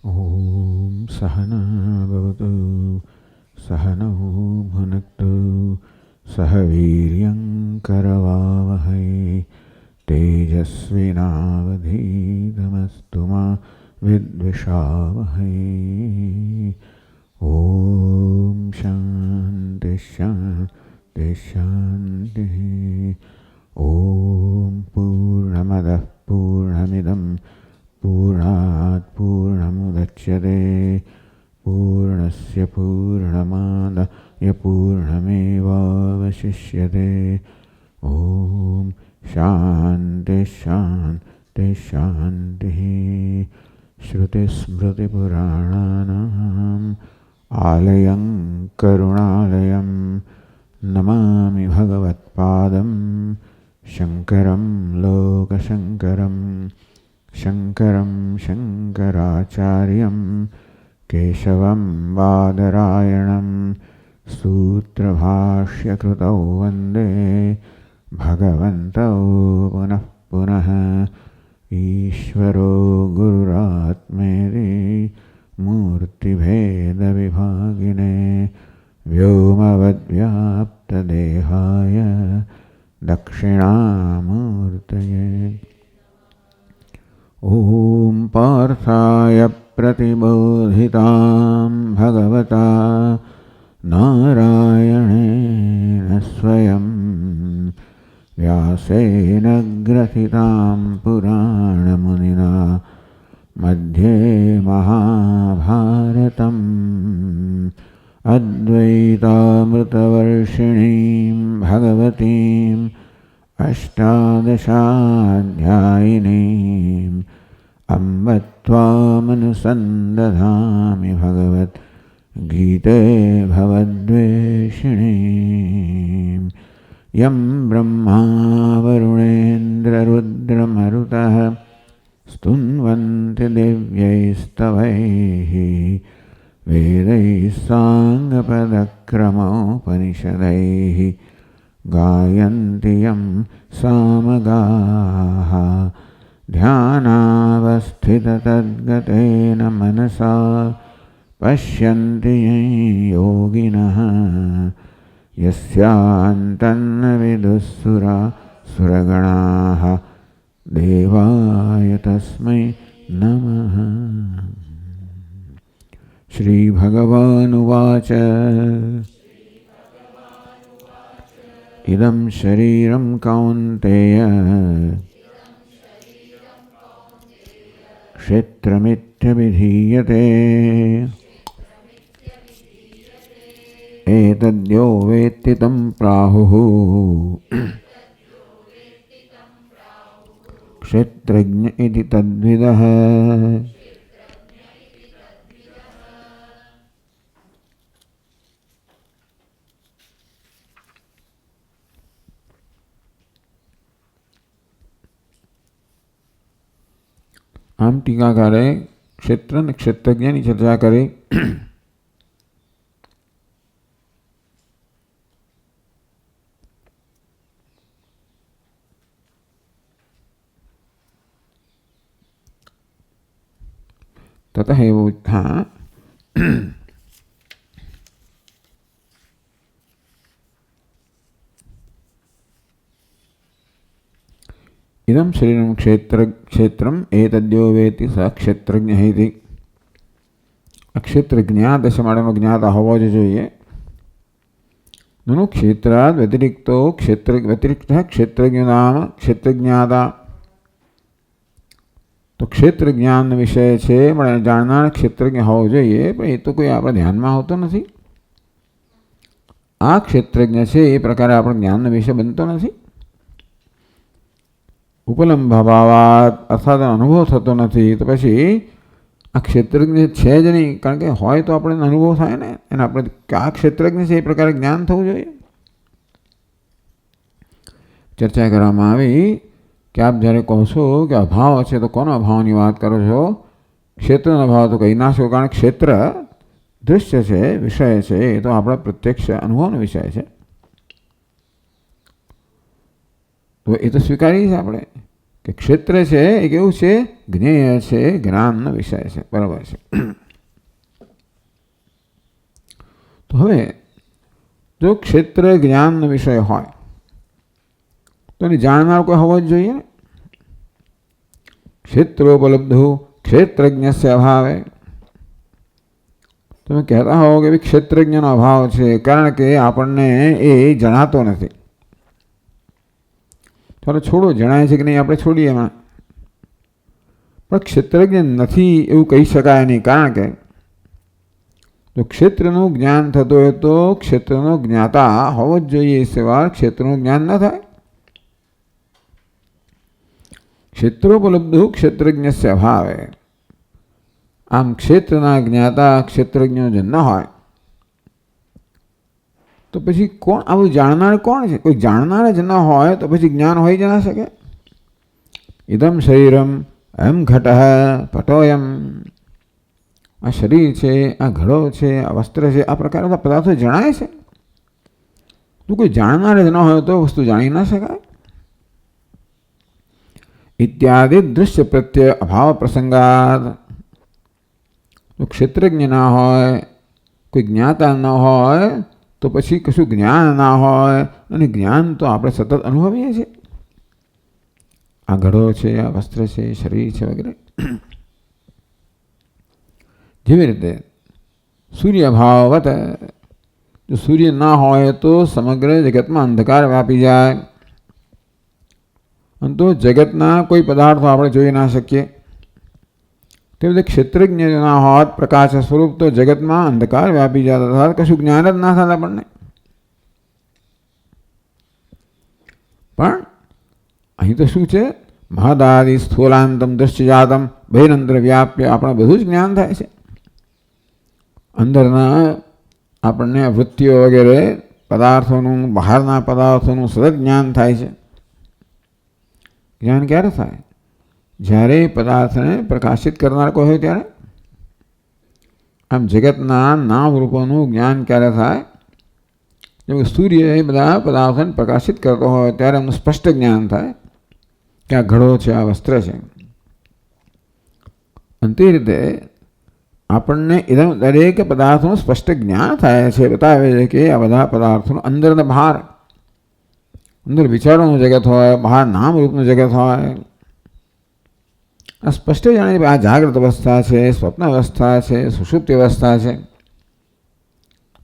ॐ सहना भवतु सहनौ भुनक्तु सह वीर्यं करवावहै तेजस्विनावधीतमस्तु मा विद्विषावहै। ॐ शान्ति शान्ति शान्तिः। ॐ पूर्णमदः पूर्णमिदं पूर्णात् पूर्णमुदच्यते पूर्णस्य पूर्णमादाय पूर्णमेवावशिष्यते। ॐ शान्ति शान्ति शान्तिः। श्रुतिस्मृतिपुराणानाम् आलयं करुणालयं नमामि भगवत्पादं शङ्करं लोकशङ्करं। शङ्करं शङ्कराचार्यं केशवं बादरायणं सूत्रभाष्यकृतौ वन्दे भगवन्तौ पुनः पुनः। ईश्वरो गुरुरात्मेति मूर्तिभेदविभागिने व्योमवद्व्याप्तदेहाय दक्षिणामूर्तये। ॐ पार्थाय प्रतिबोधितां भगवता नारायणेन स्वयं व्यासेन ग्रथितां पुराणमुनिना मध्ये महाभारतम् अद्वैतामृतवर्षिणीं भगवतीम् अष्टादशाध्यायिनीम् अम्ब त्वामनुसन्दधामि भगवद्गीते भवद्वेषिणीम्। यं ब्रह्मा वरुणेन्द्ररुद्रमरुतः स्तुन्वन्ति दिव्यैस्तवैः वेदैः साङ्गपदक्रमोपनिषदैः गायन्ति यं सामगाः। ध्यानावस्थिततद्गतेन मनसा पश्यन्ति यं योगिनः यस्यान्तन्न विदुःसुरासुरगणाः देवाय तस्मै नमः। श्रीभगवानुवाच इदं शरीरं कौन्तेय क्षेत्रमित्यभिधीयते एतद्यो वेत्ति तं प्राहुः क्षेत्रज्ञ इति तद्विदः। આમ ટીકાકારે ક્ષેત્ર અને ક્ષેત્રજ્ઞની ચર્ચા કરી. ततः एव इदं शरीरं क्षेत्रम् एतद्यो वेति स क्षेत्रज्ञ इति. अक्षेत्र ज्ञात समाड़ेમાં જ્ઞાતા હોવો જ જોઈએ. નनु ક્ષેત્રાદ વ્યતિરિક્તો વ્યતિરિક્તઃ ક્ષેત્રજ્ઞ નામ ક્ષેત્રજ્ઞાતા. તો ક્ષેત્ર જ્ઞાન વિષય છે પણ જાણનાર ક્ષેત્રજ્ઞ હોવો જોઈએ, પણ એ તો કોઈ આપણા ધ્યાનમાં હોતો નથી. આ ક્ષેત્રજ્ઞ છે એ પ્રકારે આપણો જ્ઞાનનો વિષય બનતો નથી. ઉપલંભાવાત અર્થાત અનુભવ થતો નથી. તો પછી આ ક્ષેત્રજ્ઞ છે જ નહીં, કારણ કે હોય તો આપણે અનુભવ થાય ને, એને આપણે આ ક્ષેત્રજ્ઞ છે એ પ્રકારે જ્ઞાન થવું જોઈએ. ચર્ચા કરવામાં આવી કે આપ જ્યારે કહો છો કે અભાવ છે તો કોનો અભાવની વાત કરો છો? ક્ષેત્રનો અભાવ તો કહી ના શકો, કારણ કે ક્ષેત્ર દૃશ્ય છે, વિષય છે, એ તો આપણા પ્રત્યક્ષ અનુભવનો વિષય છે. તો એ તો સ્વીકારીએ છીએ આપણે. કે ક્ષેત્ર છે એ કેવું છે? જ્ઞેય છે, જ્ઞાનનો વિષય છે. બરાબર છે. તો હવે જો ક્ષેત્ર જ્ઞાનનો વિષય હોય તો એને જાણનાર કોઈ હોવો જ જોઈએ ને. ક્ષેત્રોપલબ્ધો ક્ષેત્રજ્ઞસ્ય અભાવે. તમે કહેતા હો કે ક્ષેત્રજ્ઞનો અભાવ છે કારણ કે આપણને એ જણાતો નથી. ચાલો છોડો, જણાય છે કે નહીં આપણે છોડીએ એમાં, પણ ક્ષેત્રજ્ઞ નથી એવું કહી શકાય નહીં. કારણ કે જો ક્ષેત્રનું જ્ઞાન થતું હોય તો ક્ષેત્રનો જ્ઞાતા હોવો જ જોઈએ, એ સિવાય ક્ષેત્રનું જ્ઞાન ન થાય. ક્ષેત્રોપલબ્ધો ક્ષેત્રજ્ઞસ્ય અભાવે. આમ ક્ષેત્રના જ્ઞાતા ક્ષેત્રજ્ઞ જ ન હોય તો પછી કોણ આવું જાણનાર કોણ છે? કોઈ જાણનાર જ ન હોય તો પછી જ્ઞાન હોઈ જ ના શકે. ઇદમ શરીરમ એમ ઘટ પટોયમ. આ શરીર છે, આ ઘડો છે, આ વસ્ત્ર છે, આ પ્રકારના પદાર્થો જણાય છે. તો કોઈ જાણનાર જ ન હોય તો વસ્તુ જાણી ન શકાય. ઇત્યાદિ દૃશ્ય પ્રત્યય અભાવ પ્રસંગાત. જો ક્ષેત્રજ્ઞ ના હોય, કોઈ જ્ઞાતા ન હોય તો પછી કશું જ્ઞાન ના હોય. અને જ્ઞાન તો આપણે સતત અનુભવીએ છીએ. આ ઘડો છે, આ વસ્ત્ર છે, શરીર છે વગેરે. જેવી રીતે સૂર્યભાવવત. જો સૂર્ય ના હોય તો સમગ્ર જગતમાં અંધકાર વ્યાપી જાય. અને તો જગતના કોઈ પદાર્થો આપણે જોઈ ના શકીએ. તે રીતે ક્ષેત્રજ્ઞ ના હોત, પ્રકાશ સ્વરૂપ, તો જગતમાં અંધકાર વ્યાપી જતા, કશું જ્ઞાન જ ના થતા આપણને. પણ અહીં તો શું છે? મહદાદિ સ્થૂલાંતમ દૃશ્યજાતમ બહિરંતર વ્યાપ્ય આપણે બધું જ જ્ઞાન થાય છે. અંદરના આપણને વૃત્તિઓ વગેરે પદાર્થોનું, બહારના પદાર્થોનું સતત જ્ઞાન થાય છે. જ્ઞાન ક્યારે થાય? જ્યારે પદાર્થને પ્રકાશિત કરનાર કોઈ હોય ત્યારે. આમ જગતના નામ રૂપોનું જ્ઞાન ક્યારે થાય? જેમ સૂર્ય એ બધા પદાર્થોને પ્રકાશિત કરતો હોય ત્યારે એમનું સ્પષ્ટ જ્ઞાન થાય કે આ ઘડો છે, આ વસ્ત્ર છે. અને તે રીતે આપણને દરેક પદાર્થોનું સ્પષ્ટ જ્ઞાન થાય છે. બતાવે છે કે આ બધા પદાર્થોનું અંદર ને બહાર, અંદર વિચારોનું જગત હોય, બહાર નામ રૂપનું જગત હોય. આ સ્પષ્ટ જાણે આ જાગ્રત અવસ્થા છે, સ્વપ્ન અવસ્થા છે, સુષુપ્તિ અવસ્થા છે,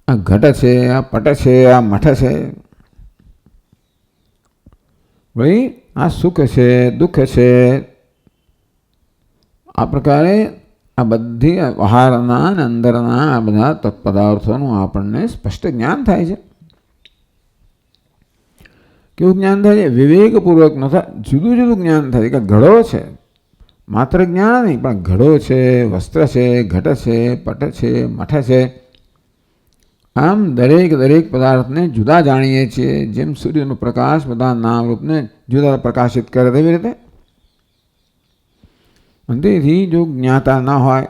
આ ઘટ છે, આ પટ છે, આ મઠ છે. ભાઈ આ સુખ છે, દુઃખ છે. આ પ્રકારે આ બધી બહારના અને અંદરના આ બધા તત્પદાર્થોનું આપણને સ્પષ્ટ જ્ઞાન થાય છે. કેવું જ્ઞાન થાય છે? વિવેકપૂર્વક ન થાય, જુદું જુદું જ્ઞાન થાય. કે ઘડો છે, માત્ર જ્ઞાન નહીં, પણ ઘડો છે, વસ્ત્ર છે, ઘટ છે, પટ છે, મઠ છે. આમ દરેક પદાર્થને જુદા જાણીએ છીએ. જેમ સૂર્યનો પ્રકાશ બધા નામ રૂપને જુદા પ્રકાશિત કરે તેવી રીતે. અને તેથી જો જ્ઞાતા ન હોય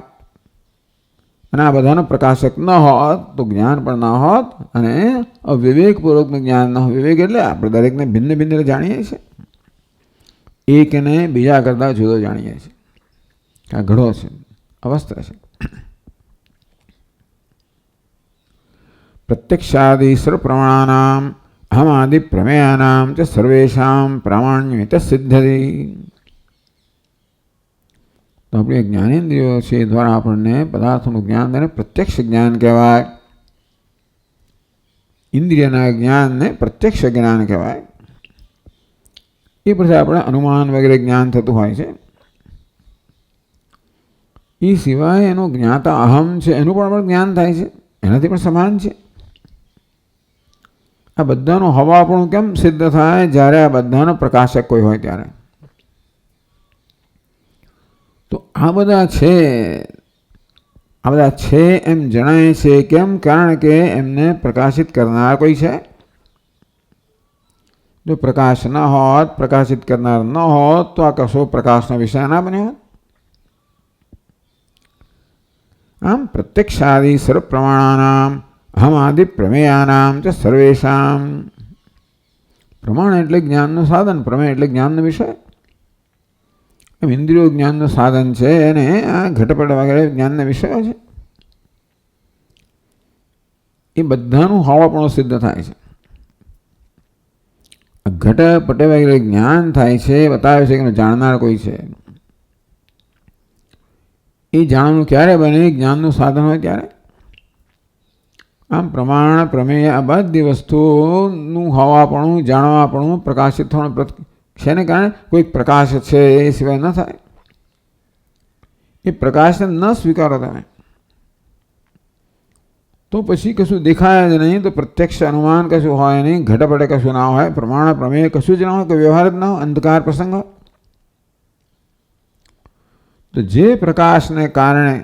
અને આ બધાનો પ્રકાશક ન હોત તો જ્ઞાન પણ ન હોત. અને અવિવેકપૂર્વકનું જ્ઞાન ન હોય. વિવેક એટલે આપણે દરેકને ભિન્ન ભિન્ન જાણીએ છીએ. એકને બીજા કરતાં જુદો જાણીએ છીએ. આ ઘડો છે, અવસ્થા છે. પ્રત્યક્ષાદિ સર્વપ્રમાણાનામ અહમાદિ પ્રમેયાનામ ચ સર્વેષામ પ્રામાણ્યમિત સિદ્ધતિ. તો આપણી જ્ઞાનેન્દ્રિયો છે એ દ્વારા આપણને પદાર્થોનું જ્ઞાન તેને પ્રત્યક્ષ જ્ઞાન કહેવાય. ઇન્દ્રિયના જ્ઞાનને પ્રત્યક્ષ જ્ઞાન કહેવાય. એ પછી આપણે અનુમાન વગેરે જ્ઞાન થતું હોય છે. એ સિવાય એનું જ્ઞાતા અહમ છે, એનું પણ આપણે જ્ઞાન થાય છે, એનાથી પણ સમાન છે. આ બધાનું હવાપણું કેમ સિદ્ધ થાય? જ્યારે આ બધાનો પ્રકાશક કોઈ હોય ત્યારે. તો આ બધા છે એમ જણાય છે. કેમ? કારણ કે એમને પ્રકાશિત કરનાર કોઈ છે. જો પ્રકાશ ન હોત, પ્રકાશિત કરનાર ન હોત તો આ કશો પ્રકાશનો વિષય ના બન્યો હોત. આમ પ્રત્યક્ષાદિ સર્વપ્રમાણાનામ અહમાદિ પ્રમેયાનામ ચ સર્વેષામ. પ્રમાણ એટલે જ્ઞાનનું સાધન, પ્રમેય એટલે જ્ઞાનનો વિષય. એમ ઇન્દ્રિયો જ્ઞાનનું સાધન છે અને આ ઘટપટ વગેરે જ્ઞાનના વિષયો છે. એ બધાનું હોવાપણું સિદ્ધ થાય છે. ઘટપટ વગેરે જ્ઞાન થાય છે, બતાવે છે કે જાણનાર કોઈ છે. એ જાણવાનું ક્યારે બને? જ્ઞાનનું સાધન હોય ત્યારે. આમ પ્રમાણ, પ્રમેય આ બધી વસ્તુઓનું હોવાપણું, જાણવાપણું, પ્રકાશિત થવાનું શેને કારણે? કોઈક પ્રકાશ છે એ સિવાય ન થાય. એ પ્રકાશને ન સ્વીકારો તમે તો પછી કશું દેખાય જ નહીં, તો પ્રત્યક્ષ અનુમાન કશું હોય નહીં, ઘટપટે કશું ના હોય, પ્રમાણ પ્રમેય કશું જ ના હોય, કોઈ વ્યવહાર જ ના હોય, અંધકાર પ્રસંગ હોય. તો જે પ્રકાશને કારણે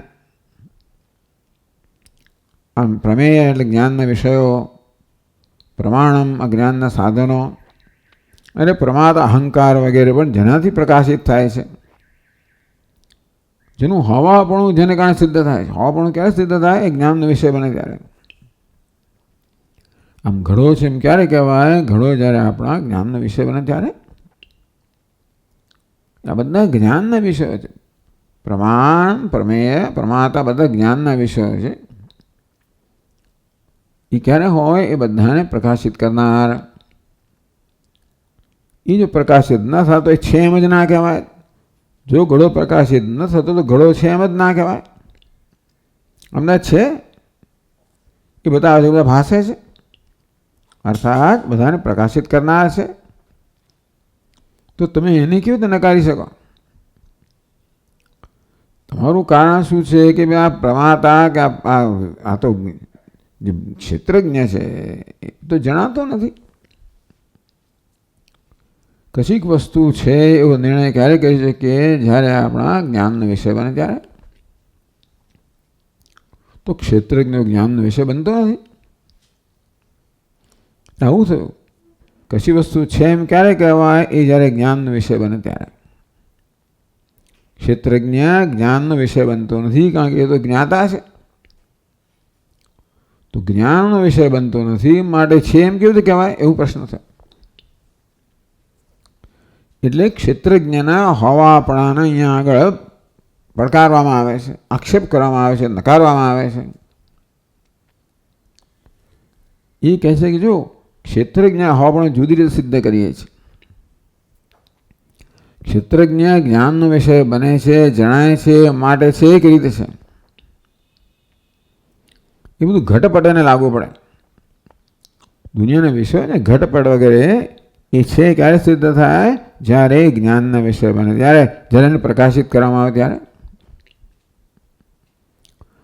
આમ પ્રમેય એટલે જ્ઞાનના વિષયો, પ્રમાણમ અજ્ઞાનના સાધનો અને પ્રમાદ અહંકાર વગેરે પણ જેનાથી પ્રકાશિત થાય છે, જેનું હવાપણું જેને કારણે સિદ્ધ થાય છે. હવાપણું ક્યારે સિદ્ધ થાય? એ જ્ઞાનનો વિષય બને ત્યારે. આમ ઘડો છે એમ ક્યારે કહેવાય? ઘડો જ્યારે આપણા જ્ઞાનનો વિષય બને ત્યારે. આ બધા જ્ઞાનના વિષયો છે. પ્રમાણ, પ્રમેય, પ્રમાતા બધા જ્ઞાનના વિષયો છે. એ ક્યારે હોય? એ બધાને પ્રકાશિત કરનાર. એ જો પ્રકાશિત ન થતો એ છે એમ જ ના કહેવાય. જો ઘડો પ્રકાશિત ન થતો તો ઘડો છે એમ જ ના કહેવાય. અમદાવાદ છે એ બતાવે છે, બધા ભાષે છે, અર્થાત બધાને પ્રકાશિત કરનાર છે. તો તમે એને કેવી રીતે નકારી શકો? તમારું કારણ શું છે કે આ પ્રમાતા કે આ તો જે ક્ષેત્રજ્ઞ છે એ તો જણાતો નથી. કશીક વસ્તુ છે એવો નિર્ણય ક્યારે કરી શકીએ? જ્યારે આપણા જ્ઞાનનો વિષય બને ત્યારે. તો ક્ષેત્રજ્ઞ જ્ઞાનનો વિષય બનતો નથી. આવું થયું. કશી વસ્તુ છે એમ ક્યારે કહેવાય? એ જ્યારે જ્ઞાનનો વિષય બને ત્યારે. ક્ષેત્રજ્ઞ જ્ઞાનનો વિષય બનતો નથી, કારણ કે એ તો જ્ઞાતા છે. તો જ્ઞાનનો વિષય બનતો નથી, માટે છે એમ કેવી રીતે કહેવાય? એવું પ્રશ્ન છે. એટલે ક્ષેત્રજ્ઞના હોવાપણાને અહીંયા આગળ પડકારવામાં આવે છે, આક્ષેપ કરવામાં આવે છે, નકારવામાં આવે છે. એ કહે છે કે જો ક્ષેત્રજ્ઞ હોવાપણું જુદી રીતે સિદ્ધ કરીએ છીએ. ક્ષેત્રજ્ઞ જ્ઞાનનો વિષય બને છે, જણાય છે, માટે છે એ રીતે છે. એ બધું ઘટપટને લાગુ પડે. દુનિયાના વિષયો ને ઘટપટ વગેરે એ છે ક્યારે સિદ્ધ થાય? જ્યારે જ્ઞાનના વિષય બને ત્યારે, જ્યારે એને પ્રકાશિત કરવામાં આવે ત્યારે.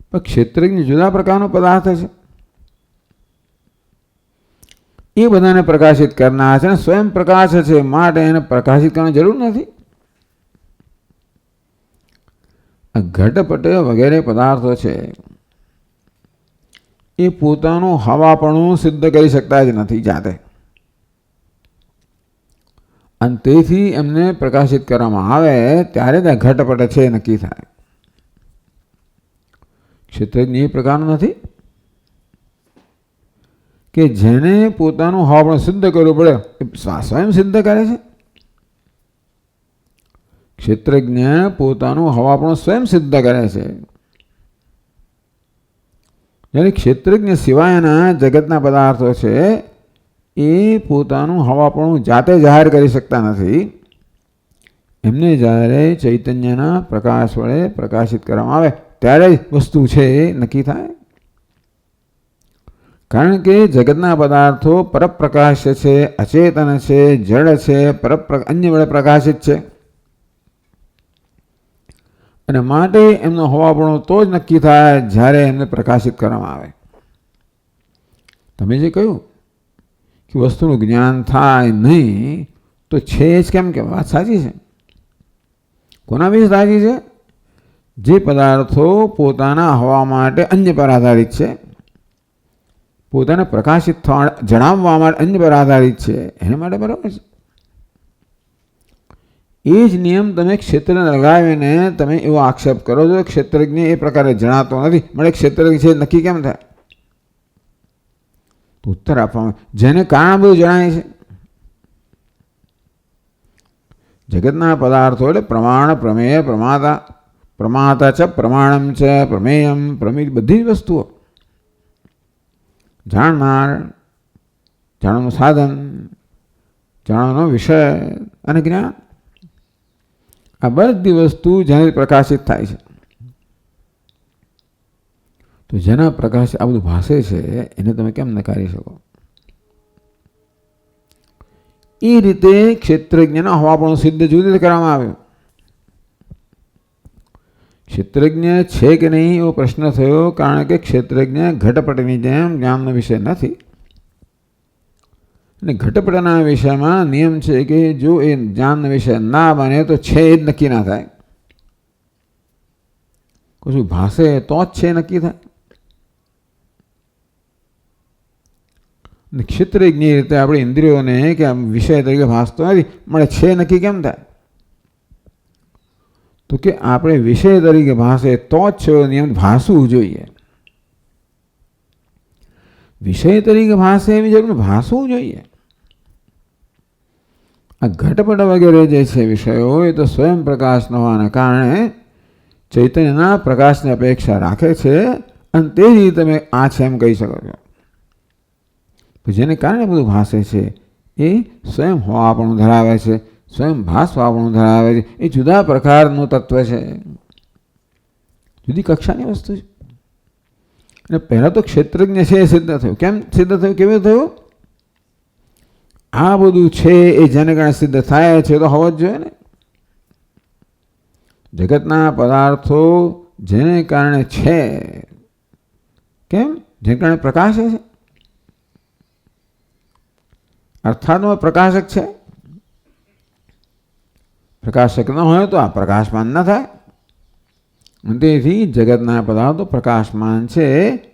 પણ ક્ષેત્રજ્ઞ જુદા પ્રકારનો પદાર્થ છે. એ બધાને પ્રકાશિત કરનાર છે, સ્વયં પ્રકાશ છે, માટે એને પ્રકાશિત કરવાની જરૂર નથી. આ ઘટપટ વગેરે પદાર્થો છે એ પોતાનું હવાપણું સિદ્ધ કરી શકતા જ નથી જાતે, અને તેથી એમને પ્રકાશિત કરવામાં આવે ત્યારે ત્યાં ઘટપટ છે નક્કી થાય. ક્ષેત્રજ્ઞ એ પ્રકારનું નથી કે જેને પોતાનું હવાપણું સિદ્ધ કરવું પડે એ સ્વયં સિદ્ધ કરે છે. ક્ષેત્રજ્ઞ પોતાનું હવાપણું સ્વયં સિદ્ધ કરે છે. જ્યારે ક્ષેત્રજ્ઞ સિવાયના જગતના પદાર્થો છે એ પોતાનું હવાપણું જાતે જાહેર કરી શકતા નથી. એમને જ્યારે ચૈતન્યના પ્રકાશ વડે પ્રકાશિત કરવામાં આવે ત્યારે જ વસ્તુ છે એ નક્કી થાય. કારણ કે જગતના પદાર્થો પરપ્રકાશ છે, અચેતન છે, જડ છે, અન્ય વડે પ્રકાશિત છે, અને માટે એમનો હવાપણું તો જ નક્કી થાય જ્યારે એમને પ્રકાશિત કરવામાં આવે. તમે જે કહ્યું કે વસ્તુનું જ્ઞાન થાય નહીં તો છે જ કેમ કે વાત સાચી છે. કોના વિશે સાચી છે? જે પદાર્થો પોતાના હવા માટે અન્ય પર આધારિત છે, પોતાને પ્રકાશિત થવા જણાવવા માટે અન્ય પર આધારિત છે, એના માટે બરાબર છે. એ જ નિયમ તમે ક્ષેત્રને લગાવીને તમે એવો આક્ષેપ કરો છો ક્ષેત્રજ્ઞ એ પ્રકારે જણાતો નથી, મળે ક્ષેત્રજ્ઞ છે નક્કી કેમ થાય? તો ઉત્તર આપવામાં જેને કારણ બધું જણાય છે. જગતના પદાર્થો એટલે પ્રમાણ, પ્રમેય, પ્રમાતા, પ્રમાતા ચ, પ્રમાણમ ચ, પ્રમેયમ, પ્રમિત, બધી જ વસ્તુઓ, જાણનાર, જાણવાનું સાધન, જાણવાનો વિષય અને જ્ઞાન, આ બધી વસ્તુ જેને પ્રકાશિત થાય છે. તો જેના પ્રકાશ આ બધું ભાસે છે એને તમે કેમ નકારી શકો? એ રીતે ક્ષેત્રજ્ઞનો હોવાપણું સિદ્ધ જુદી રીતે કરવામાં આવ્યું. ક્ષેત્રજ્ઞ છે કે નહીં એવો પ્રશ્ન થયો, કારણ કે ક્ષેત્રજ્ઞ ઘટપટની જેમ જ્ઞાનનો વિષય નથી. અને ઘટપટના વિષયમાં નિયમ છે કે જો એ જ્ઞાનનો વિષય ના બને તો છે એ જ નક્કી ના થાય. કશું ભાષે તો જ છે નક્કી થાય. ક્ષેત્રજ્ઞ રીતે આપણે ઇન્દ્રિયોને કે આમ વિષય તરીકે ભાસતો નથી, મળે છે નક્કી કેમ થાય? તો કે આપણે વિષય તરીકે ભાષે તો જ છે નિયમ ભાસવું જોઈએ. વિષય તરીકે ભાષે એવી જરૂર ભાસવું જોઈએ. આ ઘટપટ વગેરે જે છે વિષયો એ તો સ્વયં પ્રકાશ ન હોવાના કારણે ચૈતન્યના પ્રકાશની અપેક્ષા રાખે છે, અને તે જ તમે આ છે એમ કહી શકો છો. જેને કારણે બધું ભાસે છે એ સ્વયં હોવાપણું ધરાવે છે, સ્વયં ભાસવાપણું ધરાવે છે. એ જુદા પ્રકારનું તત્વ છે, જુદી કક્ષાની વસ્તુ છે. અને પહેલાં તો ક્ષેત્રજ્ઞ છે એ સિદ્ધ થયું. કેમ સિદ્ધ થયું? કેવું થયું? આ બધું છે એ જેને કારણે સિદ્ધ થાય છે તો હોવો જ જોઈએ ને. જગતના પદાર્થો જેને કારણે છે, કેમ? જેને કારણે પ્રકાશે છે, અર્થાત્માં પ્રકાશક છે. પ્રકાશક ન હોય તો આ પ્રકાશમાન ન થાય. તેથી જગતના પદાર્થો પ્રકાશમાન છે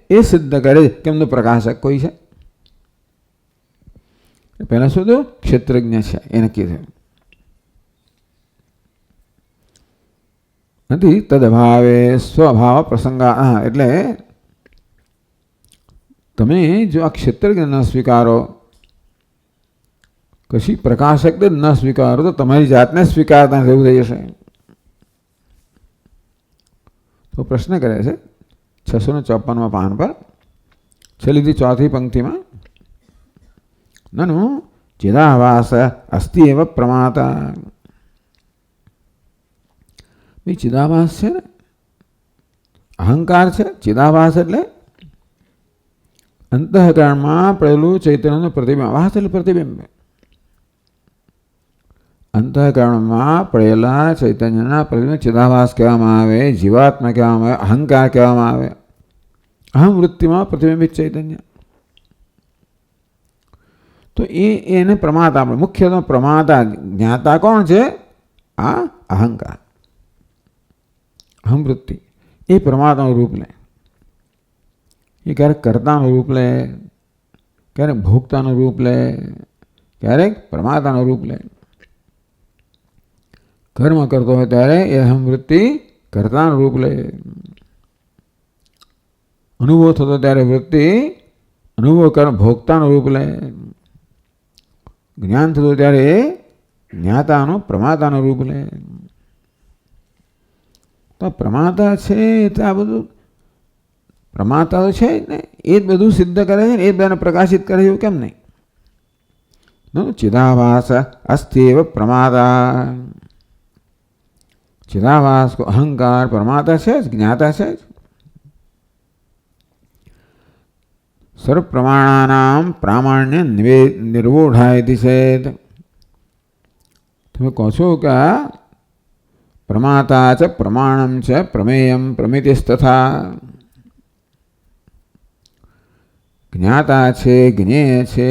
એ સિદ્ધ કરે કેમનું પ્રકાશક કોઈ છે. પહેલા શું થયું? ક્ષેત્રજ્ઞ છે એ નક્કી થયું. નથી તદભાવે સ્વભાવ પ્રસંગા. એટલે તમે જો આ ક્ષેત્રજ્ઞ ન સ્વીકારો, કશી પ્રકાશક ન સ્વીકારો તો તમારી જાતને સ્વીકારતા એવું થઈ જશે. તો પ્રશ્ન કરે છે 654 પાન પર છેલ્લીથી ચોથી પંક્તિમાં, નનુ ચિદાભાસ અસ્તિ એવ પ્રમાતા. ચિદાભાસ છે ને, અહંકાર છે. ચિદાભાસ એટલે અંતઃકરણમાં પડેલું ચૈતન્યનું પ્રતિબિંબ. ભાસ એટલે પ્રતિબિંબ. અંતઃકરણમાં પડેલા ચૈતન્યના પ્રતિબિંબ ચિદાભાસ કહેવામાં આવે, જીવાત્મા કહેવામાં આવે, અહંકાર કહેવામાં આવે. અહમ વૃત્તિમાં પ્રતિબિંબિત ચૈતન્ય. તો એને પ્રમાતા આપણે મુખ્ય પ્રમાતા જ્ઞાતા કોણ છે? આ અહંકાર, અહમ વૃત્તિ. એ પ્રમાતાનું રૂપ લે. એ ક્યારેક કર્તાનું રૂપ લે, ક્યારેક ભોગતાનું રૂપ લે, ક્યારેક પ્રમાતાનું રૂપ લે. કર્મ કરતો હોય ત્યારે એ અહમ વૃત્તિ કર્તાનું રૂપ લે. અનુભવ થતો ત્યારે વૃત્તિ અનુભવ કર્મ ભોગતાનું રૂપ લે. જ્ઞાન થતું ત્યારે જ્ઞાતાનું પ્રમાતાનું રૂપ લે. તો પ્રમાતા છે તો આ બધું પ્રમાતા તો છે જ ને, એ જ બધું સિદ્ધ કરે છે ને, એ જ બધાને પ્રકાશિત કરે છે. એવું કેમ નહીં? ચિદાભાસ અસ્તિ એવ પ્રમાતા. ચિદાભાસ અહંકાર પ્રમાતા છે જ, જ્ઞાતા છે જ. સર્વ પ્રમાણાનામ પ્રામાણ્ય નિર્વોઢાયતિ ચેત. તમે કહો છો કે પ્રમાતા ચ પ્રમાણમ ચ પ્રમેયમ પ્રમિતિસ્તથા. જ્ઞાતા છે, જ્ઞેય છે,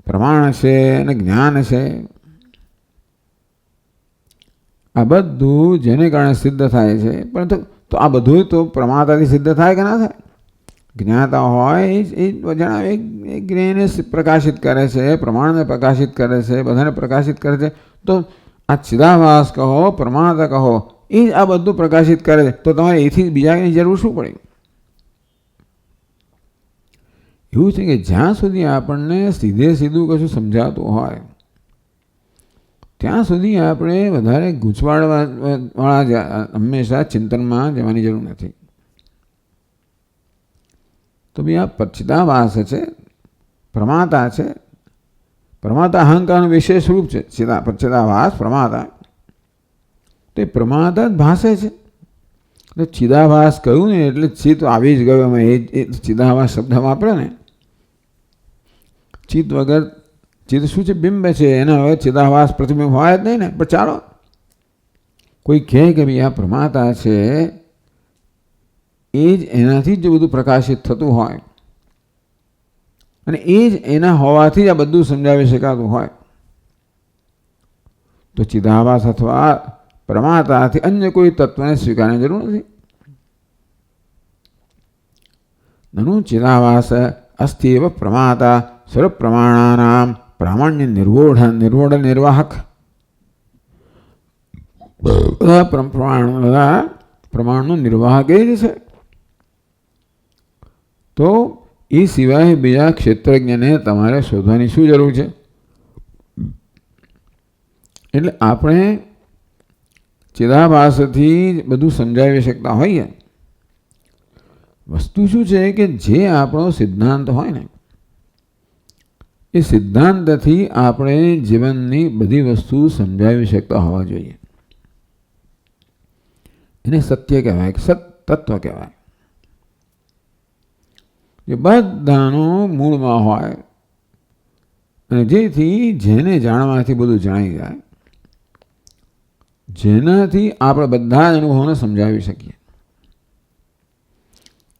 પ્રમાણ છે અને જ્ઞાન છે. આ બધું જેને કારણે સિદ્ધ થાય છે. પરંતુ તો આ બધું તો પ્રમાતાથી સિદ્ધ થાય કે ના થાય? જ્ઞાતા હોય એ જણાવે, એ જ્ઞેયને પ્રકાશિત કરે છે, પ્રમાણને પ્રકાશિત કરે છે, બધાને પ્રકાશિત કરે છે. તો આ ચિદાભાસ કહો, પ્રમાતા કહો, એ જ આ બધું પ્રકાશિત કરે છે. તો તમારે એથી બીજાની જરૂર શું પડે? એવું છે કે જ્યાં સુધી આપણને સીધે સીધું કશું સમજાતું હોય ત્યાં સુધી આપણે વધારે ગૂંચવાડવાળા હંમેશા ચિંતનમાં જવાની જરૂર નથી. તો બી આ ચિદાભાસ છે, પ્રમાતા છે. પ્રમાતા અહંકારનું વિશેષ રૂપ છે. ચિદાભાસ પ્રમાતા, તો એ પ્રમાતા જ ભાષે છે. એટલે ચિદાભાસ કહ્યું ને એટલે ચિત્ત આવી જ ગયો. અમે એ ચિદાભાસ શબ્દ વાપરે ને, ચિત્ત વગર ચિત્ત શું છે? બિંબ છે. એના હવે ચિદાભાસ પ્રતિબિંબ હોય જ નહીં ને. પણ ચાલો, કોઈ કહે કે ભાઈ આ પ્રમાતા છે, એ જ એનાથી જ બધું પ્રકાશિત થતું હોય અને એ જ એના હોવાથી આ બધું સમજાવી શકાતું હોય, તો ચિદાભાસ અથવા પ્રમાતાથી અન્ય કોઈ તત્વને સ્વીકારવાની જરૂર નથી. નનુ ચિદાભાસ અસ્તિ એવ પ્રમાતા સર્વપ્રમાણાનામ પ્રામાણ્ય નિર્વોઢ નિર્વાહક. પ્રમાણનું નિર્વાહક એ જ છે. તો એ સિવાય બીજા ક્ષેત્રજ્ઞને તમારે શોધવાની શું જરૂર છે? એટલે આપણે ચિદાભાસથી બધું સમજાવી શકતા હોઈએ. વસ્તુ શું છે કે જે આપણો સિદ્ધાંત હોય ને, એ સિદ્ધાંતથી આપણે જીવનની બધી વસ્તુ સમજાવી શકતા હોવા જોઈએ. એને સત્ય કહેવાય, સત તત્વ કહેવાય. જે બધાનું મૂળમાં હોય અને જેથી જેને જાણવાથી બધું જાણી જાય, જેનાથી આપણે બધા જ અનુભવોને સમજાવી શકીએ.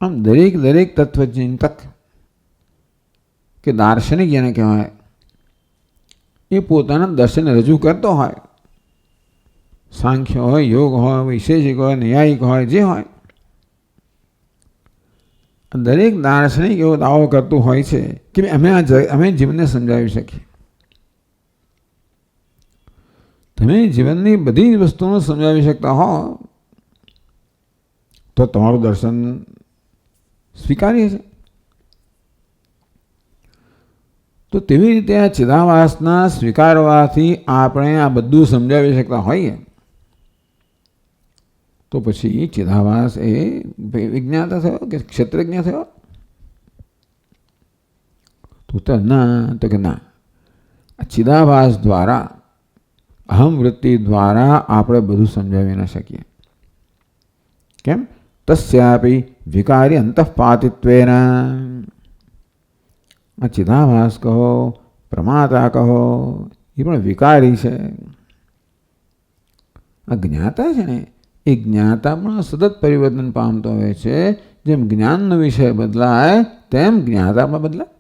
આમ દરેક તત્વચિંતક કે દાર્શનિક જેને કહેવાય, એ પોતાના દર્શન રજૂ કરતો હોય. સાંખ્ય હોય, યોગ હોય, વૈશેષિક હોય, ન્યાયિક હોય, જે હોય, દરેક દાર્શનિક એવો દાવો કરતું હોય છે કે અમે જીવનને સમજાવી શકીએ. તમે જીવનની બધી જ વસ્તુઓ સમજાવી શકતા હો તો તમારું દર્શન સ્વીકાર્ય છે. તો તેવી રીતે આ ચિદાભાસના સ્વીકારવાથી આપણે આ બધું સમજાવી શકતા હોઈએ, તો પછી ચિદાભાસ એ વિજ્ઞાતા થયો કે ક્ષેત્રજ્ઞ થયો? તો ના, તો કે ના. આ ચિદાભાસ દ્વારા, અહમ વૃત્તિ દ્વારા આપણે બધું સમજાવી ન શકીએ. કેમ? તસ્યાપી વિકારી અંતઃપાતિત્વેન. આ ચિદાભાસ કહો, પ્રમાતા કહો, એ પણ વિકારી છે. આ જ્ઞાતા છે ને, એ જ્ઞાતા પણ સતત પરિવર્તન પામતો હોય છે. જેમ જ્ઞાનનો વિષય બદલાય તેમ જ્ઞાતા પણ બદલાય.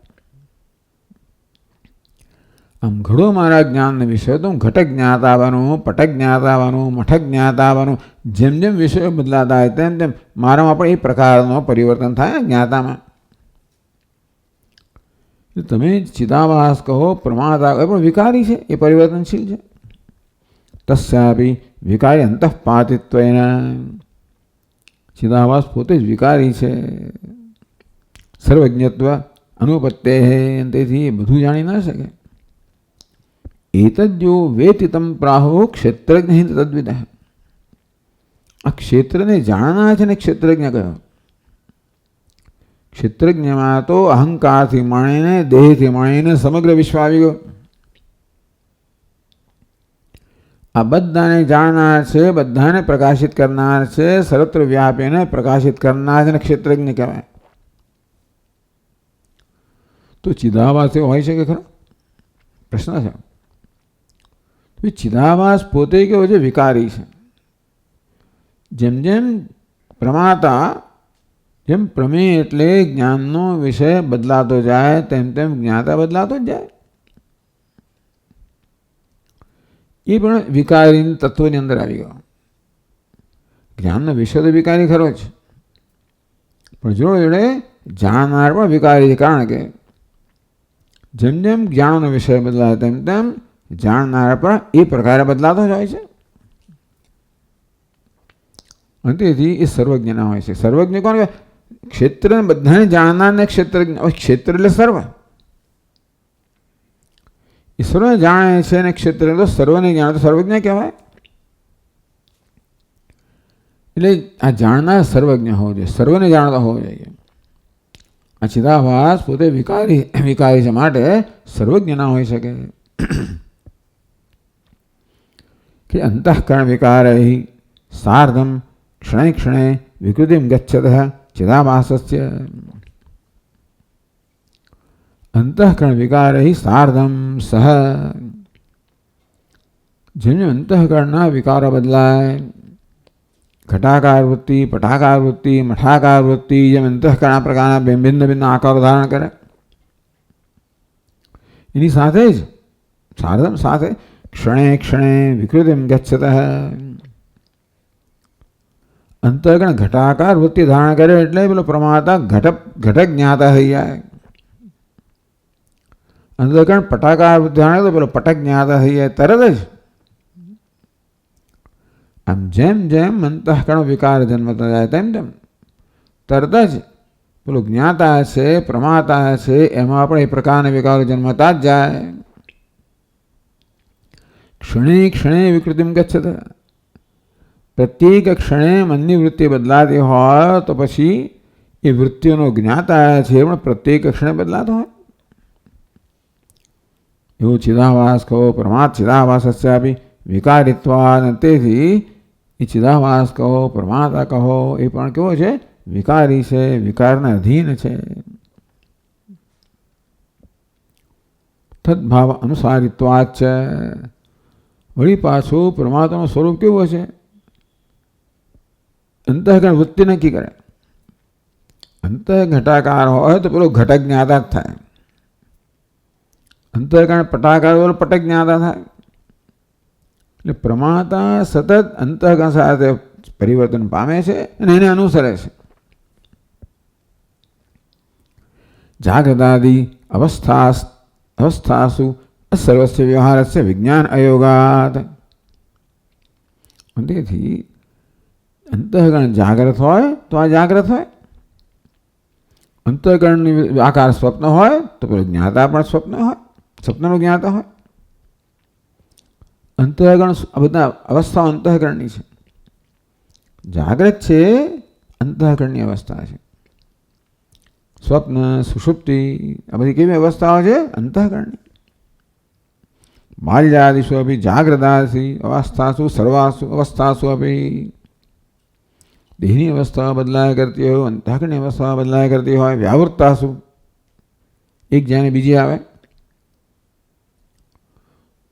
આમ ઘડો મારા જ્ઞાનનો વિષય તો હું ઘટક જ્ઞાતા બનું, પટક જ્ઞાતા બનું, મઠક જ્ઞાતા બનું. જેમ જેમ વિષયો બદલાતા હોય તેમ તેમ મારામાં પણ એ પ્રકારનો પરિવર્તન થાય જ્ઞાતામાં. તમે ચિદાભાસ કહો, પ્રમાતા કહો, એ પણ વિકારી છે, એ પરિવર્તનશીલ છે. તસ્યાપી વિકારી અંતઃપાતિત્વેન. ચિદાભાસ પોતે જ વિકારી છે. સર્વજ્ઞત્વ અનુપત્તે, તેથી બધું જાણી ના શકે. એતદ્યો વેતિતમ પ્રાહો ક્ષેત્રજ્ઞ તદ્વિદ. આ ક્ષેત્રને જાણનાર છે ને ક્ષેત્રજ્ઞ કયો? ક્ષેત્રજ્ઞમાં તો અહંકારથી માણીને, દેહથી માણીને સમગ્ર વિશ્વ આવી ગયો. આ બધાને જાણનાર છે, બધાને પ્રકાશિત કરનાર છે, સર્વત્ર વ્યાપીને પ્રકાશિત કરનાર છે ને ક્ષેત્રજ્ઞ કહેવાય. તો ચિદાભાસ એવો હોય છે કે ખરો? પ્રશ્ન છે. ચિદાભાસ પોતે કેવો છે? વિકારી છે. જેમ જેમ પ્રમાતા, જેમ પ્રમેય એટલે જ્ઞાનનો વિષય બદલાતો જાય તેમ તેમ જ્ઞાતા બદલાતો જ જાય. એ પણ વિકારી તત્વની અંદર આવી ગયો. જ્ઞાનનો વિષય તો વિકારી ખરો જ, પણ જોડે જોડે જાણનાર પણ વિકારી છે. કારણ કે જેમ જેમ જ્ઞાનનો વિષય બદલાય તેમ તેમ જાણનાર પણ એ પ્રકારે બદલાતો જ હોય છે. અને તેથી એ સર્વજ્ઞ ના હોય છે. સર્વજ્ઞ કોણ? ક્ષેત્રને બધાને જાણનાર ને ક્ષેત્રજ્ઞ. ક્ષેત્ર એટલે સર્વ. એ સર્વને જાણે છે અને ક્ષેત્ર તો સર્વને જાણે તો સર્વજ્ઞ કહેવાય. એટલે આ જાણનાર સર્વજ્ઞ હોવો જોઈએ, સર્વને જાણતા હોવો જોઈએ. આ ચિદાભાસ પોતે વિકારી છે માટે સર્વજ્ઞ ના હોઈ શકે. કે અંતઃકરણ વિકાર સાર્ધમ ક્ષણે ક્ષણે વિકૃતિમ ગચ્છત ચિદાભાસસ્ય. અંતઃકરણ વિકાર સાર્ધમ સહ. જેમ જેમ અંતઃકરણના વિકારો બદલાય, ઘટાકાર વૃત્તિ, પટાકાર વૃત્તિ, મઠાકાર વૃત્તિ, જેમ અંતઃકરણ પ્રકારના ભિન્ન ભિન્ન આકારો ધારણ કરે, એની સાથે જ સાર્ધમ સાથે ક્ષણે ક્ષણે વિકૃતિમ ગચ્છત. અંતઃકરણ ઘટાકાર વૃત્તિ ધારણ કરે એટલે પેલો પ્રમાતા ઘટક જ્ઞાતા થઈ જાય. અંતઃકરણ પટાકાર વૃત્તિ ધારણ કરે તો પેલો પટક જ્ઞાતા થઈ જાય તરત જ. આમ જેમ જેમ અંતઃકરણ વિકાર જન્મતા જાય તેમ તેમ તરત જ પેલું જ્ઞાતા છે, પ્રમાતા છે, એમાં પણ એ પ્રકારના વિકારો જન્મતા જ જાય. ક્ષણે ક્ષણે વિકૃતિમ ગચ્છત. પ્રત્યેક ક્ષણે મનની વૃત્તિ બદલાતી હોય તો પછી એ વૃત્તિઓનો જ્ઞાતા છે પણ પ્રત્યેક ક્ષણે બદલાતો હોય. એવું ચિદાભાસ કહો, પ્રમાદ ચિદાભાસ આપી વિકારિત્વાદ. તેથી એ ચિદાભાસ કહો, પ્રમાતા કહો, એ પણ કેવો છે? વિકારી છે, વિકારના અધીન છે. તદભાવ અનુસારિત્વાદ છે. વળી પાછું પરમાત્માનું સ્વરૂપ કેવું હશે? અંતઃકરણ વૃત્તિ નક્કી કરે. અંતઃ ઘટાકાર હોય તો પેલો ઘટક જ્ઞાતા જ થાય. અંતઃકરણ પટાકાર હોય તો પટક જ્ઞાતા થાય. એટલે પ્રમાતા સતત અંતઃકરણ સાથે પરિવર્તન પામે છે અને એને અનુસરે છે. જાગૃતાદિ અવસ્થાસુ સર્વસ્ય વ્યવહારસ્ય વિજ્ઞાન અયોગાત. તેથી અંતઃકરણ જાગ્રત હોય તો આ જાગ્રત હોય, અંતઃકરણની આકાર સ્વપ્ન હોય તો પેલું જ્ઞાતા પણ સ્વપ્ન હોય, સ્વપ્નનું જ્ઞાતા હોય. અંતઃકરણ આ બધા અવસ્થાઓ અંતઃકરણની છે. જાગ્રત છે અંતઃકરણની અવસ્થા છે. સ્વપ્ન, સુષુપ્તિ આ બધી કેવી અવસ્થાઓ છે? અંતઃકરણની. બાલ્યાદિષુ અભી જાગ્રતાસી અવસ્થાસુ સર્વાસુ અવસ્થાસુ અભી. દેહની અવસ્થા બદલાયા કરતી હોય, અંતઃકરણની અવસ્થા બદલાયા કરતી હોય. વ્યાવૃત્તાસુ એક જાય ને બીજી આવે.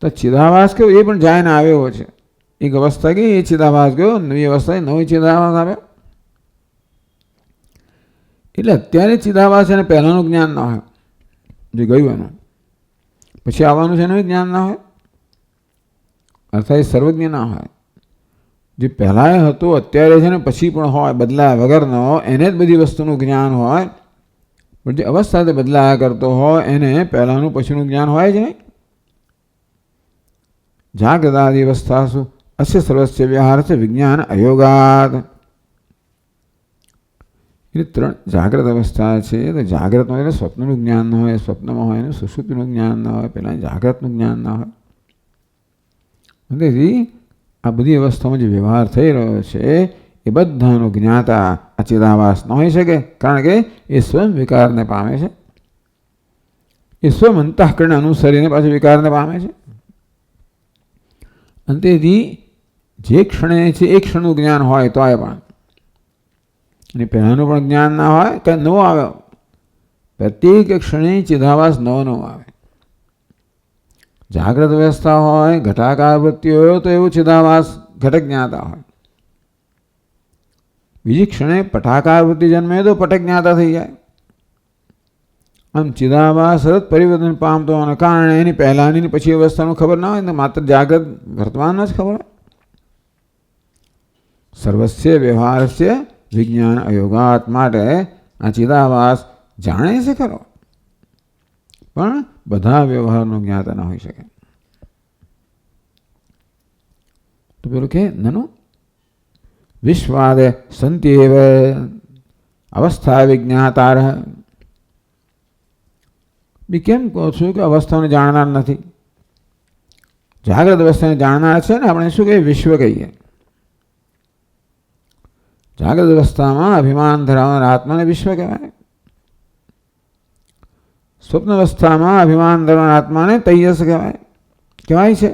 તો ચિદાભાસ કયો? એ પણ જાય ને આવ્યો છે. એક અવસ્થા ગઈ એ ચિદાભાસ ગયો, નવી અવસ્થા નવી ચિદાભાસ આવે. એટલે અત્યારે ચિદાભાસ છે ને પહેલાનું જ્ઞાન ના હોય, જે ગયું એનું. પછી આવવાનું છે એનું જ્ઞાન ના હોય, અર્થાત સર્વજ્ઞ ના હોય. જે પહેલાં હતું અત્યારે છે ને પછી પણ હોય, બદલાયા વગરનો, એને જ બધી વસ્તુનું જ્ઞાન હોય. પણ જે અવસ્થા બદલાયા કરતો હોય એને પહેલાંનું પછીનું જ્ઞાન હોય જ નહીં. જાગ્રતાદિ અવસ્થાસુ અસ્ય સર્વસ્ય વ્યવહાર છે વિજ્ઞાન અયોગાત. એટલે ત્રણ જાગ્રત અવસ્થા છે. તો જાગ્રતમાં એટલે સ્વપ્નનું જ્ઞાન ન હોય, સ્વપ્નમાં હોય એનું સુષુપ્તિનું જ્ઞાન ના હોય, પહેલાં જાગ્રતનું જ્ઞાન ના હોય. તેથી આ બધી અવસ્થામાં જે વ્યવહાર થઈ રહ્યો છે એ બધાનો જ્ઞાતા આ ચિદાભાસ ન હોઈ શકે, કારણ કે એ સ્વયં વિકારને પામે છે. એ સ્વયં અંતઃકરણને અનુસરીને પાછું વિકારને પામે છે. અને તેથી જે ક્ષણે છે એ ક્ષણનું જ્ઞાન હોય તો એ પણ, અને પહેલાંનું પણ જ્ઞાન ના હોય, કંઈ નવો આવે. પ્રત્યેક ક્ષણે ચિદાભાસ નવો નવો આવે. જાગ્રત અવસ્થા હોય, ઘટાકાર વૃત્તિ હોય તો એવું ચિદાભાસ ઘટક જ્ઞાતા હોય. બીજી ક્ષણે પટાકાર વૃત્તિ જન્મે તો પટક જ્ઞાતા થઈ જાય. આમ ચિદાભાસ સતત પરિવર્તન પામતો હોવાને કારણે એની પહેલાંની પછી અવસ્થાનું ખબર ના હોય, માત્ર જાગ્રત વર્તમાન જ ખબર હોય. સર્વસ્ય વ્યવહારસ્ય વિજ્ઞાન અયોગાત. માટે આ ચિદાભાસ જાણે છે ખરો, પણ બધા વ્યવહારનો જ્ઞાતા ના હોઈ શકે. તો પેલું કે નનું વિશ્વાદે સંત્યેવ અવસ્થા વિજ્ઞાતાર. બી કેમ કહો છું કે અવસ્થાને જાણનાર નથી? જાગ્રત અવસ્થાને જાણનાર છે ને આપણે શું કહીએ? વિશ્વ કહીએ. જાગ્રત અવસ્થામાં અભિમાન ધરાવનાર આત્માને વિશ્વ કહેવાય. સ્વપ્ન અવસ્થામાં અભિમાન ધરાવનાર આત્માને તૈયસ કહેવાય છે.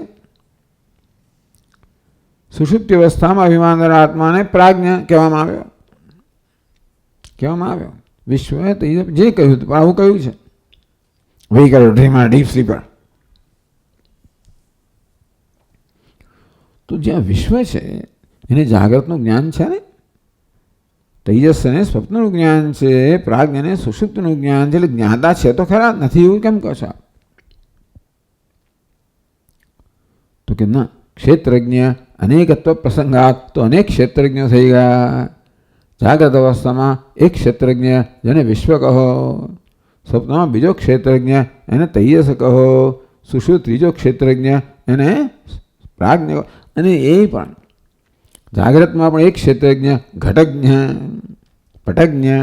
સુષુપ્તિ અવસ્થામાં અભિમાન ધરાવનાર આત્માને પ્રાજ્ઞ કહેવામાં આવ્યો. વિશ્વ તૈયસ જે કહ્યું હતું આવું કહ્યું છે. વહી કર્યો ડ્રીમર, ડીપ સ્લીપર. તો જ્યાં વિશ્વ છે એને જાગ્રતનું જ્ઞાન છે ને, તૈજસને સ્વપ્નનું જ્ઞાન છે, પ્રાજ્ઞને સુષુપ્તનું જ્ઞાન છે. એટલે જ્ઞાતા છે તો ખરા, નથી એવું કેમ કહો છો? તો કે ના, ક્ષેત્રજ્ઞ અનેકત્વ પ્રસંગાત, તો અનેક ક્ષેત્રજ્ઞો થઈ ગયા. જાગ્રત અવસ્થામાં એક ક્ષેત્રજ્ઞ જેને વિશ્વ કહો, સ્વપ્નમાં બીજો ક્ષેત્રજ્ઞ એને તૈયસ કહો, સુષુપ્ત ત્રીજો ક્ષેત્રજ્ઞ એને પ્રાજ્ઞ કહો. અને એ પણ જાગ્રતમાં પણ એક ક્ષેત્રજ્ઞ, ઘટજ્ઞ, પટજ્ઞ,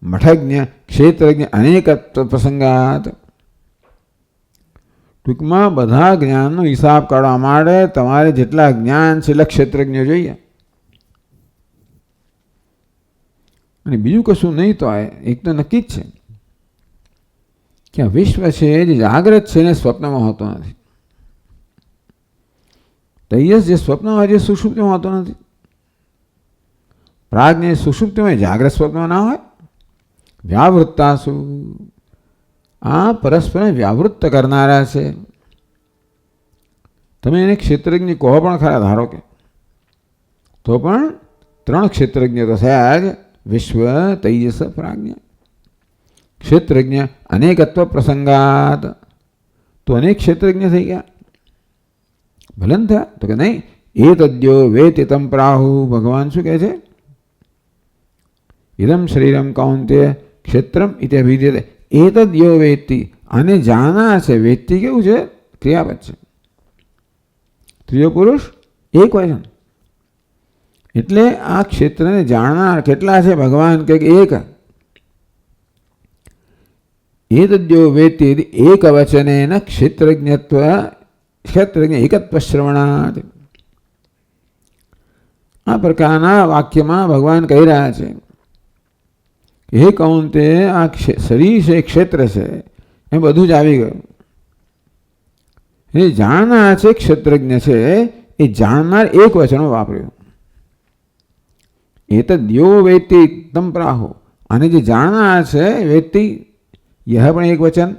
મઠજ્ઞ, ક્ષેત્રજ્ઞ અનેકત્વ પ્રસંગાત. ટૂંકમાં બધા જ્ઞાનનો હિસાબ કાઢવા માટે તમારે જેટલા જ્ઞાન છે એટલા ક્ષેત્રજ્ઞ જોઈએ. અને બીજું કશું નહીં તો એક તો નક્કી જ છે કે આ વિશ્વ છે જે જાગ્રત છે ને સ્વપ્નમાં હોતો નથી. તૈયસ જે સ્વપ્નમાં જે સુષુપ્તિમાં હોતો નથી. પ્રાજ્ઞ સુષુપ્તિમાં જાગ્રત સ્વપ્નમાં ના હોય. વ્યાવૃત્તાસુ, આ પરસ્પર વ્યાવૃત્ત કરનારા છે. તમે એને ક્ષેત્રજ્ઞ કહો પણ ખરા, ધારો કે તો પણ ત્રણ ક્ષેત્રજ્ઞ તો થયા જ: વિશ્વ, તૈજસ, પ્રાજ્ઞ. ક્ષેત્રજ્ઞ અનેકત્વ પ્રસંગાત, તો અનેક ક્ષેત્રજ્ઞ થઈ ગયા. ભલે ને થયા તો કે નહીં. એ તદ્યો વેતિતમ પ્રાહુ, ભગવાન શું કહે છે? ઇદમ શરીરમ કૌંતેય ક્ષેત્રમ ઇતિ અભિધીયતે. એ તદ્યો વેત્તિ, આને જાણનાર છે. વેત્તિ કેવું છે? ક્રિયાપદ છે. ત્રીજો પુરુષ એક વચન. એટલે આ ક્ષેત્રને જાણનાર કેટલા છે? ભગવાન કે એક. એ તદ્યો વેત્તિ એક વચનેન ક્ષેત્રજ્ઞત્વ, ક્ષેત્રજ્ઞ એકત્વ શ્રવણાત. આ પ્રકારના વાક્યમાં ભગવાન કહી રહ્યા છે કે હે કૌંતે, આ શરીર છે, ક્ષેત્ર છે, એ બધું જ આવી ગયું. એ જાણનાર છે, ક્ષેત્રજ્ઞ છે, એ જાણનાર એક વચનો વાપર્યું. એ તો યો વેત્તિ તમ પ્રાહો, અને જે જાણનાર છે વેત્તિ, યહ પણ એક વચન,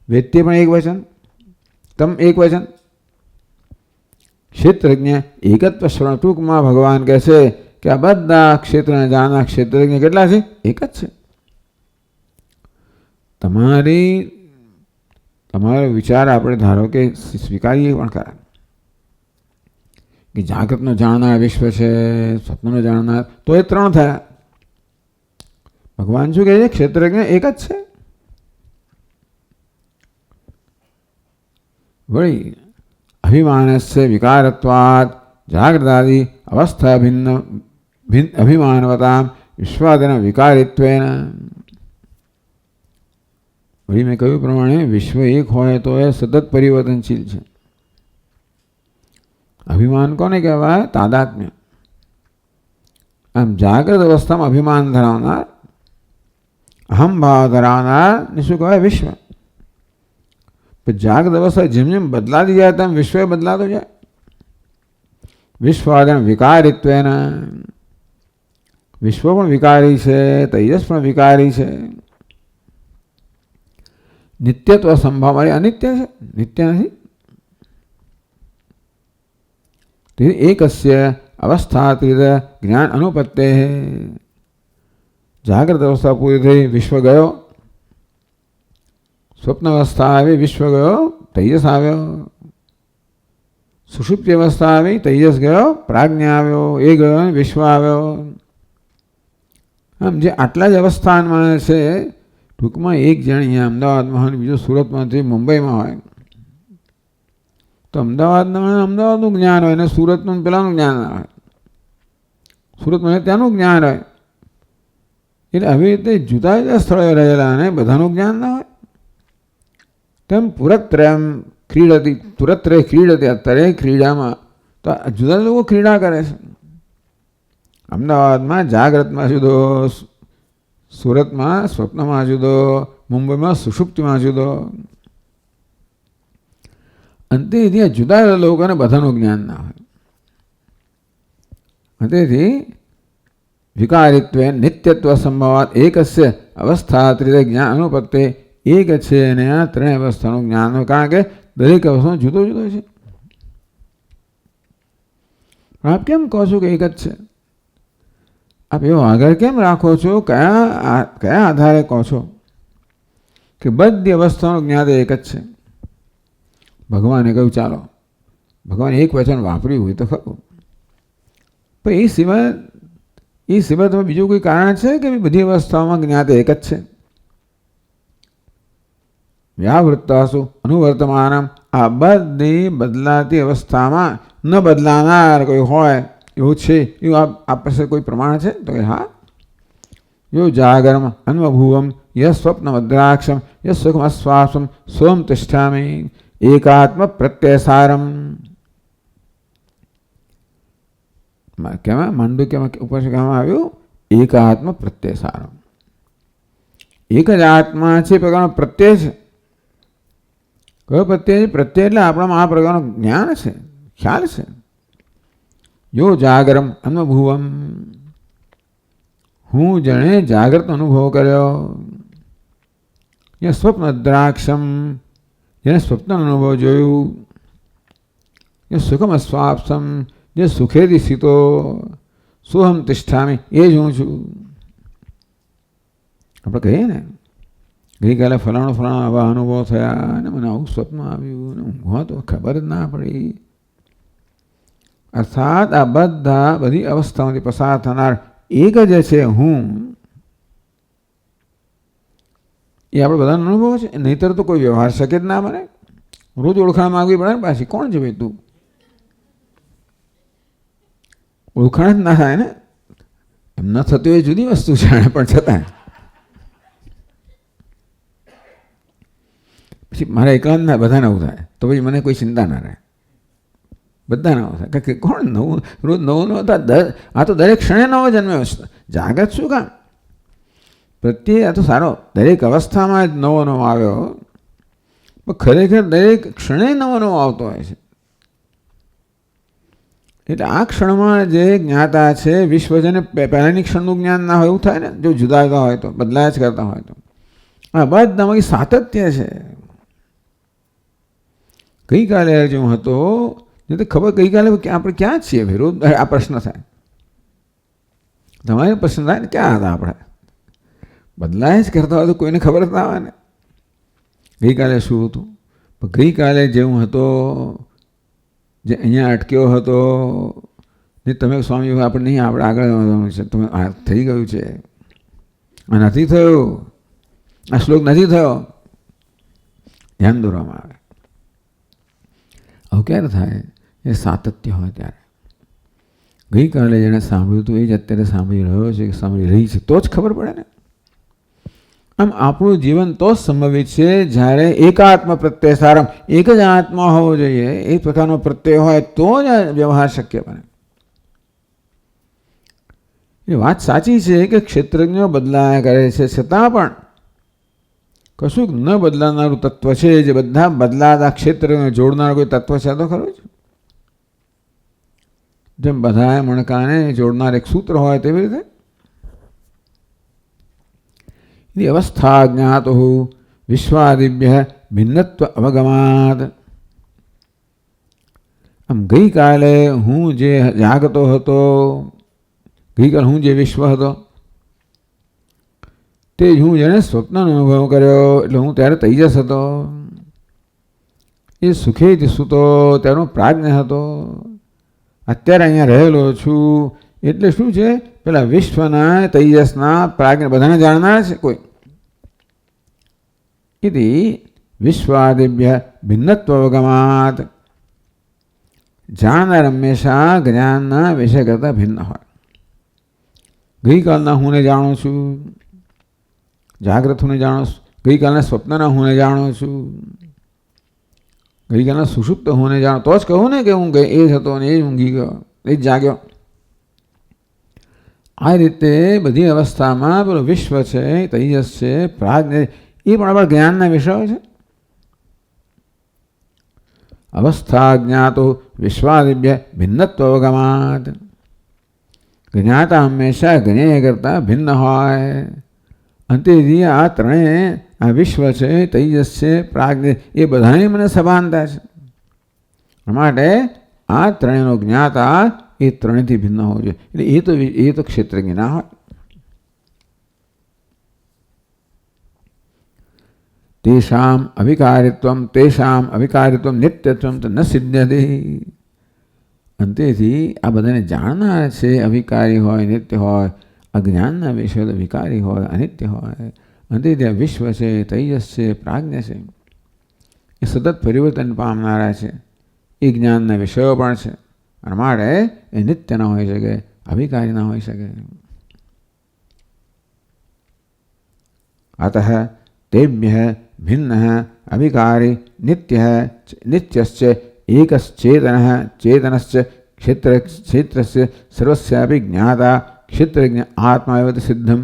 વેત્તિ પણ એક વચન, તમ એક વચન. ક્ષેત્રજ્ઞ એકત્વ શ્રવણ. ટૂંકમાં ભગવાન કહે છે કે આ બધા ક્ષેત્રને જાણનાર ક્ષેત્રજ્ઞ કેટલા છે? એક જ છે. તમારો વિચાર આપણે ધારો કે સ્વીકારીએ પણ ખરા કે જાગ્રતનો જાણનાર વિશ્વ છે, સ્વપ્નનો જાણનાર, તો એ ત્રણ થયા. ભગવાન શું કહે છે? ક્ષેત્રજ્ઞ એક જ છે. વળી અભિમાનસ્ય વિકારત્વાદ જાગ્રતાદિ અવસ્થા ભિન્ન અભિમાનવતા વિશ્વાદન વિકારિત્વેન. વળી મેં કહ્યું પ્રમાણે વિશ્વ એક હોય તો એ સતત પરિવર્તનશીલ છે. અભિમાન કોને કહેવાય? તાદાત્મ્ય. આમ જાગ્રત અવસ્થામાં અભિમાન ધરાવનાર, અહમભાવ ધરાવનાર ને શું કહેવાય? વિશ્વ. જાગ્રત અવસ્થા જેમ જેમ બદલાતી જાય તેમ વિશ્વ બદલાતો જાય. વિશ્વાદન વિકારિત્વેન, વિશ્વ પણ વિકારી છે, તૈજસ પણ વિકારી છે. નિત્યત્વ સંભાવ અનિત્ય છે, નિત્ય નથી. એકસ્ય અવસ્થાત્રિત જ્ઞાન અનુપત્તે. જાગ્રત અવસ્થા પૂરી થઈ, વિશ્વ ગયો. સ્વપ્ન અવસ્થા આવી, વિશ્વ ગયો, તૈજસ આવ્યો. સુષુપ્તિ અવસ્થા આવી, તૈજસ ગયો, પ્રાજ્ઞ આવ્યો, એ ગયો, વિશ્વ આવ્યો. આમ જે આટલા જ અવસ્થાનમાં છે. ટૂંકમાં એક જણ અહીંયા અમદાવાદમાં હોય, બીજો સુરતમાંથી મુંબઈમાં હોય, તો અમદાવાદનું જ્ઞાન હોય ને સુરતનું પેલાનું જ્ઞાન ના હોય. સુરતમાં ત્યાંનું જ્ઞાન હોય. એટલે આવી રીતે જુદા જુદા સ્થળે રહેલા અને બધાનું જ્ઞાન ના હોય. તેમ પૂરકત્રયમ ક્રીડતી તુરત્રે ક્રીડતી, અત્યારે ક્રીડામાં તો જુદા લોકો ક્રીડા કરે છે. અમદાવાદમાં જાગ્રતમાં જુદો, સુરતમાં સ્વપ્નમાં જુદો, મુંબઈમાં સુષુપ્તિમાં જુદો. અંતે ત્યાં જુદા લોકોને બધાનું જ્ઞાન ના હોય. તેથી વિકારિત્વે નિત્યત્વ સંભવાત એકસ્ય અવસ્થા ત્રિદે જ્ઞાન અનુપત્તે એક છે અને આ ત્રણેય અવસ્થાનું જ્ઞાન હોય, કારણ કે દરેક અવસ્થાનો જુદો જુદો છે. આપ કેમ કહો છો કે એક જ છે? આપ એવો આગળ કેમ રાખો છો? કયા આધારે કહો છો કે બધી અવસ્થાનું જ્ઞાન એક જ છે? ભગવાને કહ્યું ચાલો, ભગવાને એક વચન વાપર્યું હોય તો ખરું, પણ એ સિવાય તમે બીજું કોઈ કારણ છે કે બધી અવસ્થાઓમાં જ્ઞાત એક જ છે? વ્યાવૃત્તાસુ અનુવર્તમાનમ, આ બધી બદલાતી અવસ્થામાં ન બદલાનાર કોઈ હોય એવું છે, એવું આપ પાસે કોઈ પ્રમાણ છે? તો કે હા. યો જાગરમ અન્વભુવમ યસ સ્વપ્ન મદ્રાક્ષમ યસ સુખમ અશ્વાસમ સોમ તિષ્ઠામી એકાત્મ પ્રત્યસારમ. કેમાં માંડુક્યમાં ઉપર કહેવામાં આવ્યું એકાત્મ પ્રત્યસારમ. એક જ આત્મા છે, પ્રકારનો પ્રત્યય છે. કયો પ્રત્યય? પ્રત્યય એટલે આપણામાં આ પ્રકારનું જ્ઞાન છે, ખ્યાલ છે. યો જાગરમ અનુભવમ, હું જેણે જાગ્રત અનુભવ કર્યો. યે સ્વપ્ન દ્રાક્ષમ, જેને સ્વપ્ન અનુભવ જોયું. યે સુખમ અસ્વાપ્સમ, જે સુખેથી સીતો. સોહમ તિષ્ઠામી, એ જ હું છું. આપણે કહીએ ને ગઈકાલે ફલાણો આવા અનુભવ થયા અને મને આવું સ્વપ્ન આવ્યું ને ઊંઘવા તો ખબર જ ના પડી. અર્થાત આ બધી અવસ્થાઓથી પસાર થનાર એક જ છે હું. એ આપણે બધાનો અનુભવ છે. નહીંતર તો કોઈ વ્યવહાર શક્ય જ ના બને. રોજ ઓળખાણ માંગવી પડે ને પાછી. કોણ જોવે? તું ઓળખાણ જ ના થાય ને. એમ ન થતું એ જુદી વસ્તુ છે, પણ છતાં પછી મારા એકલા ના બધાને આવું થાય તો પછી મને કોઈ ચિંતા ના રહે. બધાને આવું થાય કે કોણ નવું રોજ નવું નવું હતા. આ તો દરેક ક્ષણે નવો જન્મ્યો છે. જાગૃત શું કામ? પ્રત્યે આ તો સારો, દરેક અવસ્થામાં જ નવો નવો આવ્યો, પણ ખરેખર દરેક ક્ષણે નવો નવો આવતો હોય છે. એટલે આ ક્ષણમાં જે જ્ઞાતા છે વિશ્વ, જેને પહેલાની ક્ષણનું જ્ઞાન ના હોય એવું થાય ને, જો જુદા જુદા હોય તો, બદલાયા જ કરતા હોય તો. આ બધામાં સાતત્ય છે. ગઈકાલે જે હું હતો એ તો ખબર, ગઈકાલે આપણે ક્યાં છીએ ભાઈ? રોજ આ પ્રશ્ન થાય, તમારે પ્રશ્ન થાય ને ક્યાં હતા આપણે? બદલાય જ કરતા હોય તો કોઈને ખબર જ ના આવે ને ગઈકાલે શું હતું. પણ ગઈકાલે જે હું હતો, જે અહીંયા અટક્યો હતો ને, તમે સ્વામી આપણે નહીં, આપણે આગળ છે, તમે આ થઈ ગયું છે, આ નથી થયું, આ શ્લોક નથી થયો, ધ્યાન દોરવામાં આવે. આવું ક્યારે થાય? એ સાતત્ય હોય ત્યારે. ગઈકાલે જેણે સાંભળ્યું હતું એ જ અત્યારે સાંભળી રહ્યો છે કે સાંભળી રહી છે, તો જ ખબર પડે ને. આમ આપણું જીવન તો જ સંભવિત છે જ્યારે એકાત્મ પ્રત્યય સારમ, એક જ આત્મા હોવો જોઈએ. એ પ્રકારનો પ્રત્યય હોય તો જ વ્યવહાર શક્ય બને. એ વાત સાચી છે કે ક્ષેત્રજ્ઞો બદલાયા કરે છે, છતાં પણ કશું ન બદલાનારું તત્વ છે, જે બધા બદલાતા ક્ષેત્રને જોડનાર કોઈ તત્વ છે તો ખરું જ. જેમ બધા મણકાને જોડનાર એક સૂત્ર હોય તેવી રીતે અવસ્થા જ્ઞાતો વિશ્વાદિભ્ય ભિન્નત્વ અવગમાદ. આમ ગઈકાલે હું જે જાગતો હતો, ગઈકાલે હું જે વિશ્વ હતો તે જ હું જેને સ્વપ્નનો અનુભવ કર્યો, એટલે હું ત્યારે તેજસ હતો. એ સુખેથી સૂતો તેનો પ્રાજ્ઞ હતો. અત્યારે અહીંયા રહેલો છું એટલે શું છે? પેલા વિશ્વના તેજસના પ્રાજ્ઞ બધાને જાણનાર છે કોઈ. ઇતિ વિશ્વાદિભ્ય ભિન્નત્વ અવગમાત. જાણનાર હંમેશા જ્ઞાનના વિષય કરતાં ભિન્ન હોય. ગઈકાલના હુંને જાણું છું, જાગ્રત હુંને જાણું છું, ગઈકાલના સ્વપ્નના હુંને જાણું છું. ગઈકાલના સુષુપ્ત હોને જાણો તો જ કહું ને કે હું એ જ હતો અને એ જ ઊંઘી ગયો, એ જ જાગ્યો. આ રીતે બધી અવસ્થામાં પેલો વિશ્વ છે, તેજસ છે, પ્રાજ્ઞ, એ પણ આપણા જ્ઞાનના વિષયો છે. અવસ્થા જ્ઞાતો વિશ્વાદિભ્ય ભિન્નત્વ અવગમાત. જ્ઞાતા હંમેશા જ્ઞેય કરતા ભિન્ન હોય. અંતેથી આ ત્રણેય, આ વિશ્વ છે, તેજસ છે, પ્રાજ્ઞ, એ બધાની મને સભાનતા છે. માટે આ ત્રણેયનો જ્ઞાતા એ ત્રણેયથી ભિન્ન હોવો જોઈએ. એટલે એ તો ક્ષેત્રજ્ઞ ના હોય. તેષામ અવિકારિત્વમ નિત્યત્વમ તો ન સિદ્ધ્યતે. અંતેથી આ બધાને જાણનાર છે અવિકારી હોય, નિત્ય હોય. અજ્ઞાનના વિષય તો વિકારી હોય, અનિત્ય હોય. અંતેથી આ વિશ્વ છે, તેજસ છે, પ્રાજ્ઞ છે, એ સતત પરિવર્તન પામનારા છે. એ જ્ઞાનના વિષયો પણ છે. અને માટે એ નિત્ય ના હોઈ શકે, અવિકારી ના હોઈ શકે. અતઃ તેભ્ય ભિન્ન અવિકારી નિત્યશ્ચ એકશ્ચેતનશ્ચ ક્ષેત્રસ્ય સર્વસ્યાપી જ્ઞાતા ક્ષેત્રજ્ઞ આત્મા એવ સિદ્ધમ.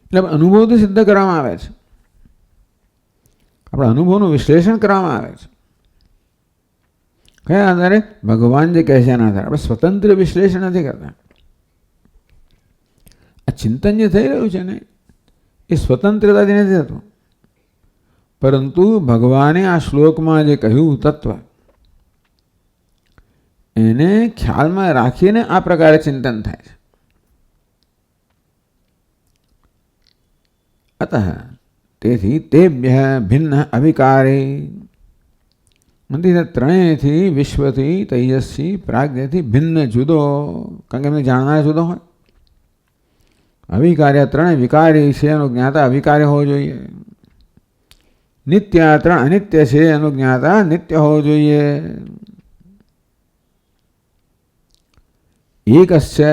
એટલે અનુભવથી સિદ્ધ કરવામાં આવે છે. આપણા અનુભવનું વિશ્લેષણ કરવામાં આવે છે. કયા આધારે? ભગવાન જે કહે છે એના આધારે. આપણે સ્વતંત્ર વિશ્લેષણ નથી કરતા. આ ચિંતન જે થઈ રહ્યું છે ને, એ સ્વતંત્રતાથી નથી થતું. પરંતુ ભગવાને આ શ્લોકમાં જે કહ્યું તત્વ, એને ખ્યાલમાં રાખીને આ પ્રકારે ચિંતન થાય છે. અતઃ તેથી તેભ્ય ભિન્ન અવિકારી. મંદિર ત્રણેયથી, વિશ્વથી, તેજસથી, પ્રાજ્ઞથી ભિન્ન જુદો. કારણ કે એમને જાણનાર જુદો હોય. અવિકાર્ય ત્રણેય વિકારી છે, એનો જ્ઞાતા અવિકારી હોવો જોઈએ. નિત્ય ત્રણ અનિત્ય છે, એનો જ્ઞાતા નિત્ય હોવો જોઈએ. એકસ્ય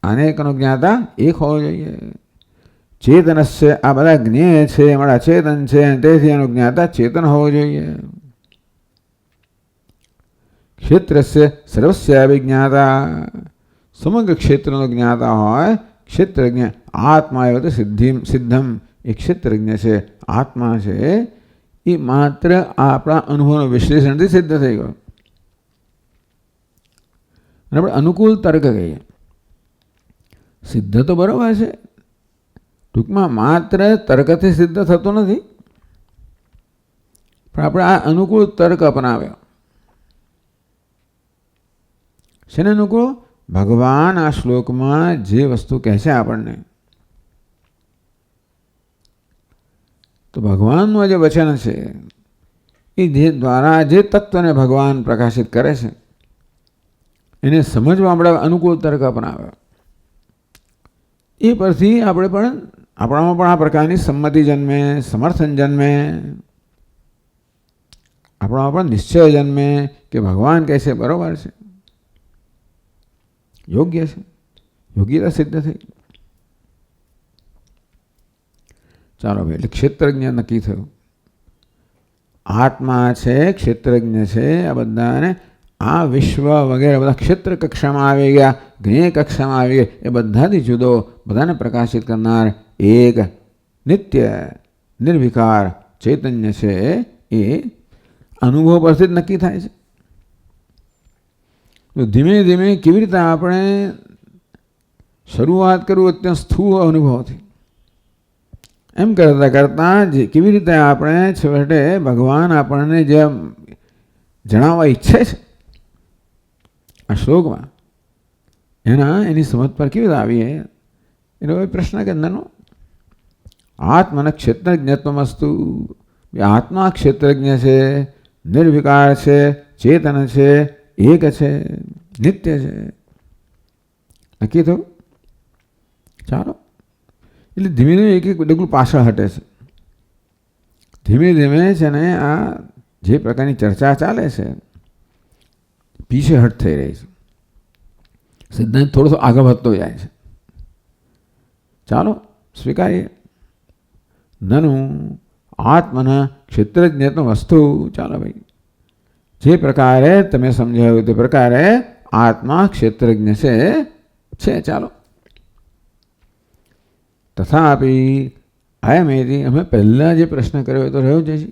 અનેકનો જ્ઞાતા એક હોવો જોઈએ. ચેતનસ્ય આ બધા જ્ઞેય છે, અમારા ચેતન છે, તેથી એનો જ્ઞાતા ચેતન હોવો જોઈએ. ક્ષેત્રસ્ય સર્વસ્ય અભિજ્ઞાતા સમગ્ર ક્ષેત્રનો જ્ઞાતા હોય. ક્ષેત્રજ્ઞ આત્મા એવ તો સિદ્ધમ. એ ક્ષેત્રજ્ઞ છે, આત્મા છે, એ માત્ર આપણા અનુભવનું વિશ્લેષણથી સિદ્ધ થઈ ગયો. આપણે અનુકૂળ તર્ક કહીએ. સિદ્ધ તો બરોબર છે, ટૂંકમાં માત્ર તર્કથી સિદ્ધ થતો નથી, પણ આપણે આ અનુકૂળ તર્ક અપનાવ્યો. શેને અનુકૂળ? ભગવાન આ શ્લોકમાં જે વસ્તુ કહે છે આપણને, તો ભગવાનનું જે વચન છે એ જે દ્વારા જે તત્વને ભગવાન પ્રકાશિત કરે છે એને સમજવા આપણે અનુકૂળ તર્ક અપનાવ્યો. એ પરથી આપણે પણ આપણામાં પણ આ પ્રકારની સંમતિ જન્મે, સમર્થન જન્મે. આપણામાં પણ નિશ્ચય જન્મે કે ભગવાન કહે છે બરોબર છે, યોગ્ય છે, યોગ્યતા સિદ્ધ થઈ. ચાલો ભાઈ, એટલે ક્ષેત્રજ્ઞ નક્કી થયું. આત્મા છે, ક્ષેત્રજ્ઞ છે, આ બધાને આ વિશ્વ વગેરે બધા ક્ષેત્ર કક્ષામાં આવી ગયા, જ્ઞેય કક્ષામાં આવી ગયા. એ બધાથી જુદો, બધાને પ્રકાશિત કરનાર એક નિત્ય નિર્વિકાર ચૈતન્ય છે. એ અનુભવ પરથી જ નક્કી થાય છે. તો ધીમે ધીમે કેવી રીતે આપણે શરૂઆત કરવું અત્યંત સ્થૂળ અનુભવથી, એમ કરતાં કરતાં કેવી રીતે આપણે છેવટે ભગવાન આપણને જે જણાવવા ઈચ્છે છે આ શ્લોકમાં, એની સમજ પર કેવી રીતે આવીએ એનો પ્રશ્ન કે નાનો. આત્મન ક્ષેત્રજ્ઞત્વમસ્તુ. આત્મા ક્ષેત્રજ્ઞ છે, નિર્વિકાર છે, ચેતન છે, એક છે, નિત્ય છે. નક્કી થયું? ચાલો, એટલે ધીમે ધીમે એક એક ડગલું પાછળ હટે છે. ધીમે ધીમે છે ને આ જે પ્રકારની ચર્ચા ચાલે છે પીછે હટ થઈ રહી છે. સિદ્ધાંત થોડો આગળ વધતો જાય છે. ચાલો સ્વીકારીએ. નનુ આત્મના ક્ષેત્રજ્ઞ વસ્તુ. ચાલો ભાઈ, જે પ્રકારે તમે સમજાવ્યું તે પ્રકારે આત્મા ક્ષેત્રજ્ઞ છે. ચાલો, તથાપી અયમેથી, અમે પહેલા જે પ્રશ્ન કર્યો એ તો રહ્યો જ છે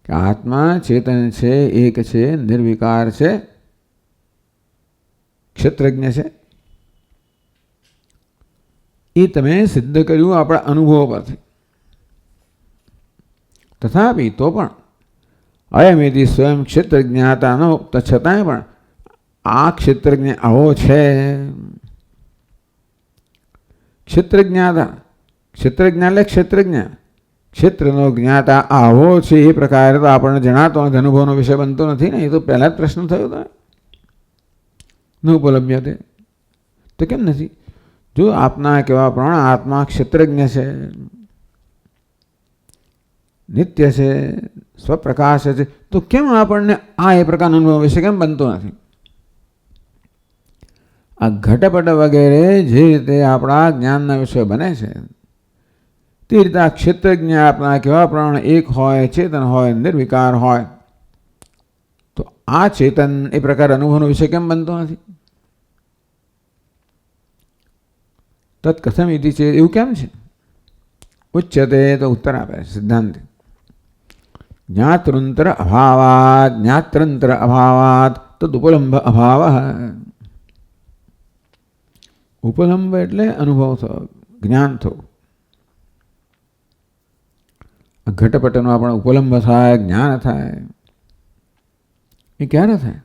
કે આત્મા ચેતન છે, એક છે, નિર્વિકાર છે, ક્ષેત્રજ્ઞ છે. એ તમે સિદ્ધ કર્યું આપણા અનુભવો પરથી. તથાપી તો પણ અયમેથી સ્વયં ક્ષેત્રજ્ઞાતાનો છતાંય પણ આ ક્ષેત્રજ્ઞ આવો છે. ક્ષેત્રજ્ઞાતા, ક્ષેત્રજ્ઞ એટલે ક્ષેત્રજ્ઞ, ક્ષેત્રનો જ્ઞાતા આવો છે. એ પ્રકારે તો આપણને જણાતો નથી, અનુભવનો વિષય બનતો નથી ને. એ તો પહેલા જ પ્રશ્ન થયો હતો ન ઉપલબ્ધ તે તો કેમ નથી? જો આપના કહેવા પ્રમાણે આત્મા ક્ષેત્રજ્ઞ છે, નિત્ય છે, સ્વપ્રકાશ છે, તો કેમ આપણને આ એ પ્રકારનો અનુભવ વિશે કેમ બનતો નથી? આ ઘટપટ વગેરે જે રીતે આપણા જ્ઞાનના વિષય બને છે તે રીતે આ ક્ષેત્રજ્ઞ આપણા કહેવા પ્રમાણે એક હોય, ચેતન હોય, નિર્વિકાર હોય, તો આ ચેતન એ પ્રકાર અનુભવનો વિષય કેમ બનતો નથી? તત્કથમ ઇતિ છે, એવું કેમ છે? ઉચ્ચતે, તો ઉત્તર આપે છે સિદ્ધાંત. જ્ઞાતૃંતર અભાવાત, જ્ઞાત્રંતર અભાવાત તદુપલંબ અભાવ. ઉપલંબ એટલે અનુભવ થયો, જ્ઞાન થયું. ઘટપટનો આપણે ઉપલંબ થાય, જ્ઞાન થાય, એ ક્યારે થાય?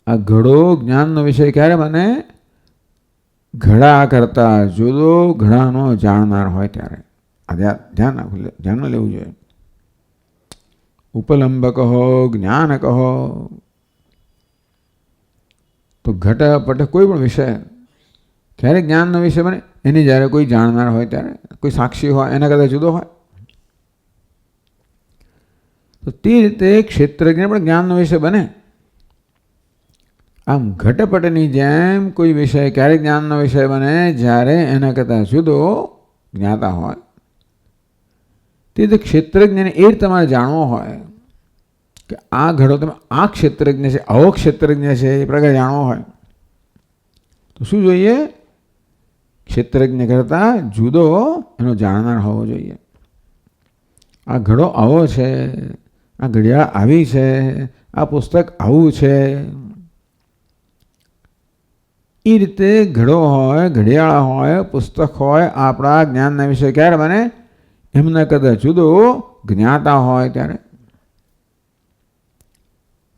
આ ઘડો જ્ઞાનનો વિષય ક્યારે બને? ઘડા કરતા જુદો ઘડાનો જાણનાર હોય ત્યારે. આ ધ્યાનમાં લેવું જોઈએ. ઉપલંબ કહો, જ્ઞાન કહો, તો ઘટપટ કોઈ પણ વિષય ક્યારે જ્ઞાનનો વિષય બને? એની જ્યારે કોઈ જાણનાર હોય ત્યારે, કોઈ સાક્ષી હોય, એના કરતાં જુદો હોય. તો તે રીતે ક્ષેત્રજ્ઞ પણ જ્ઞાનનો વિષય બને. આમ ઘટપટની જેમ કોઈ વિષય ક્યારે જ્ઞાનનો વિષય બને? જ્યારે એના કરતાં જુદો જ્ઞાતા હોય. તે રીતે ક્ષેત્રજ્ઞને એ તમારે જાણવો હોય કે આ ઘડો તમે આ ક્ષેત્રજ્ઞ છે, આવો ક્ષેત્રજ્ઞ છે, એ પ્રકારે જાણવો હોય તો શું જોઈએ? ક્ષેત્રજ્ઞ કરતાં જુદો એનો જાણનાર હોવો જોઈએ. આ ઘડો આવો છે, આ ઘડિયાળ આવી છે, આ પુસ્તક આવું છે, એ રીતે ઘડો હોય, ઘડિયાળ હોય, પુસ્તક હોય, આપણા જ્ઞાનના વિષય ક્યારે બને? એમના કરતાં જુદો જ્ઞાતા હોય ત્યારે.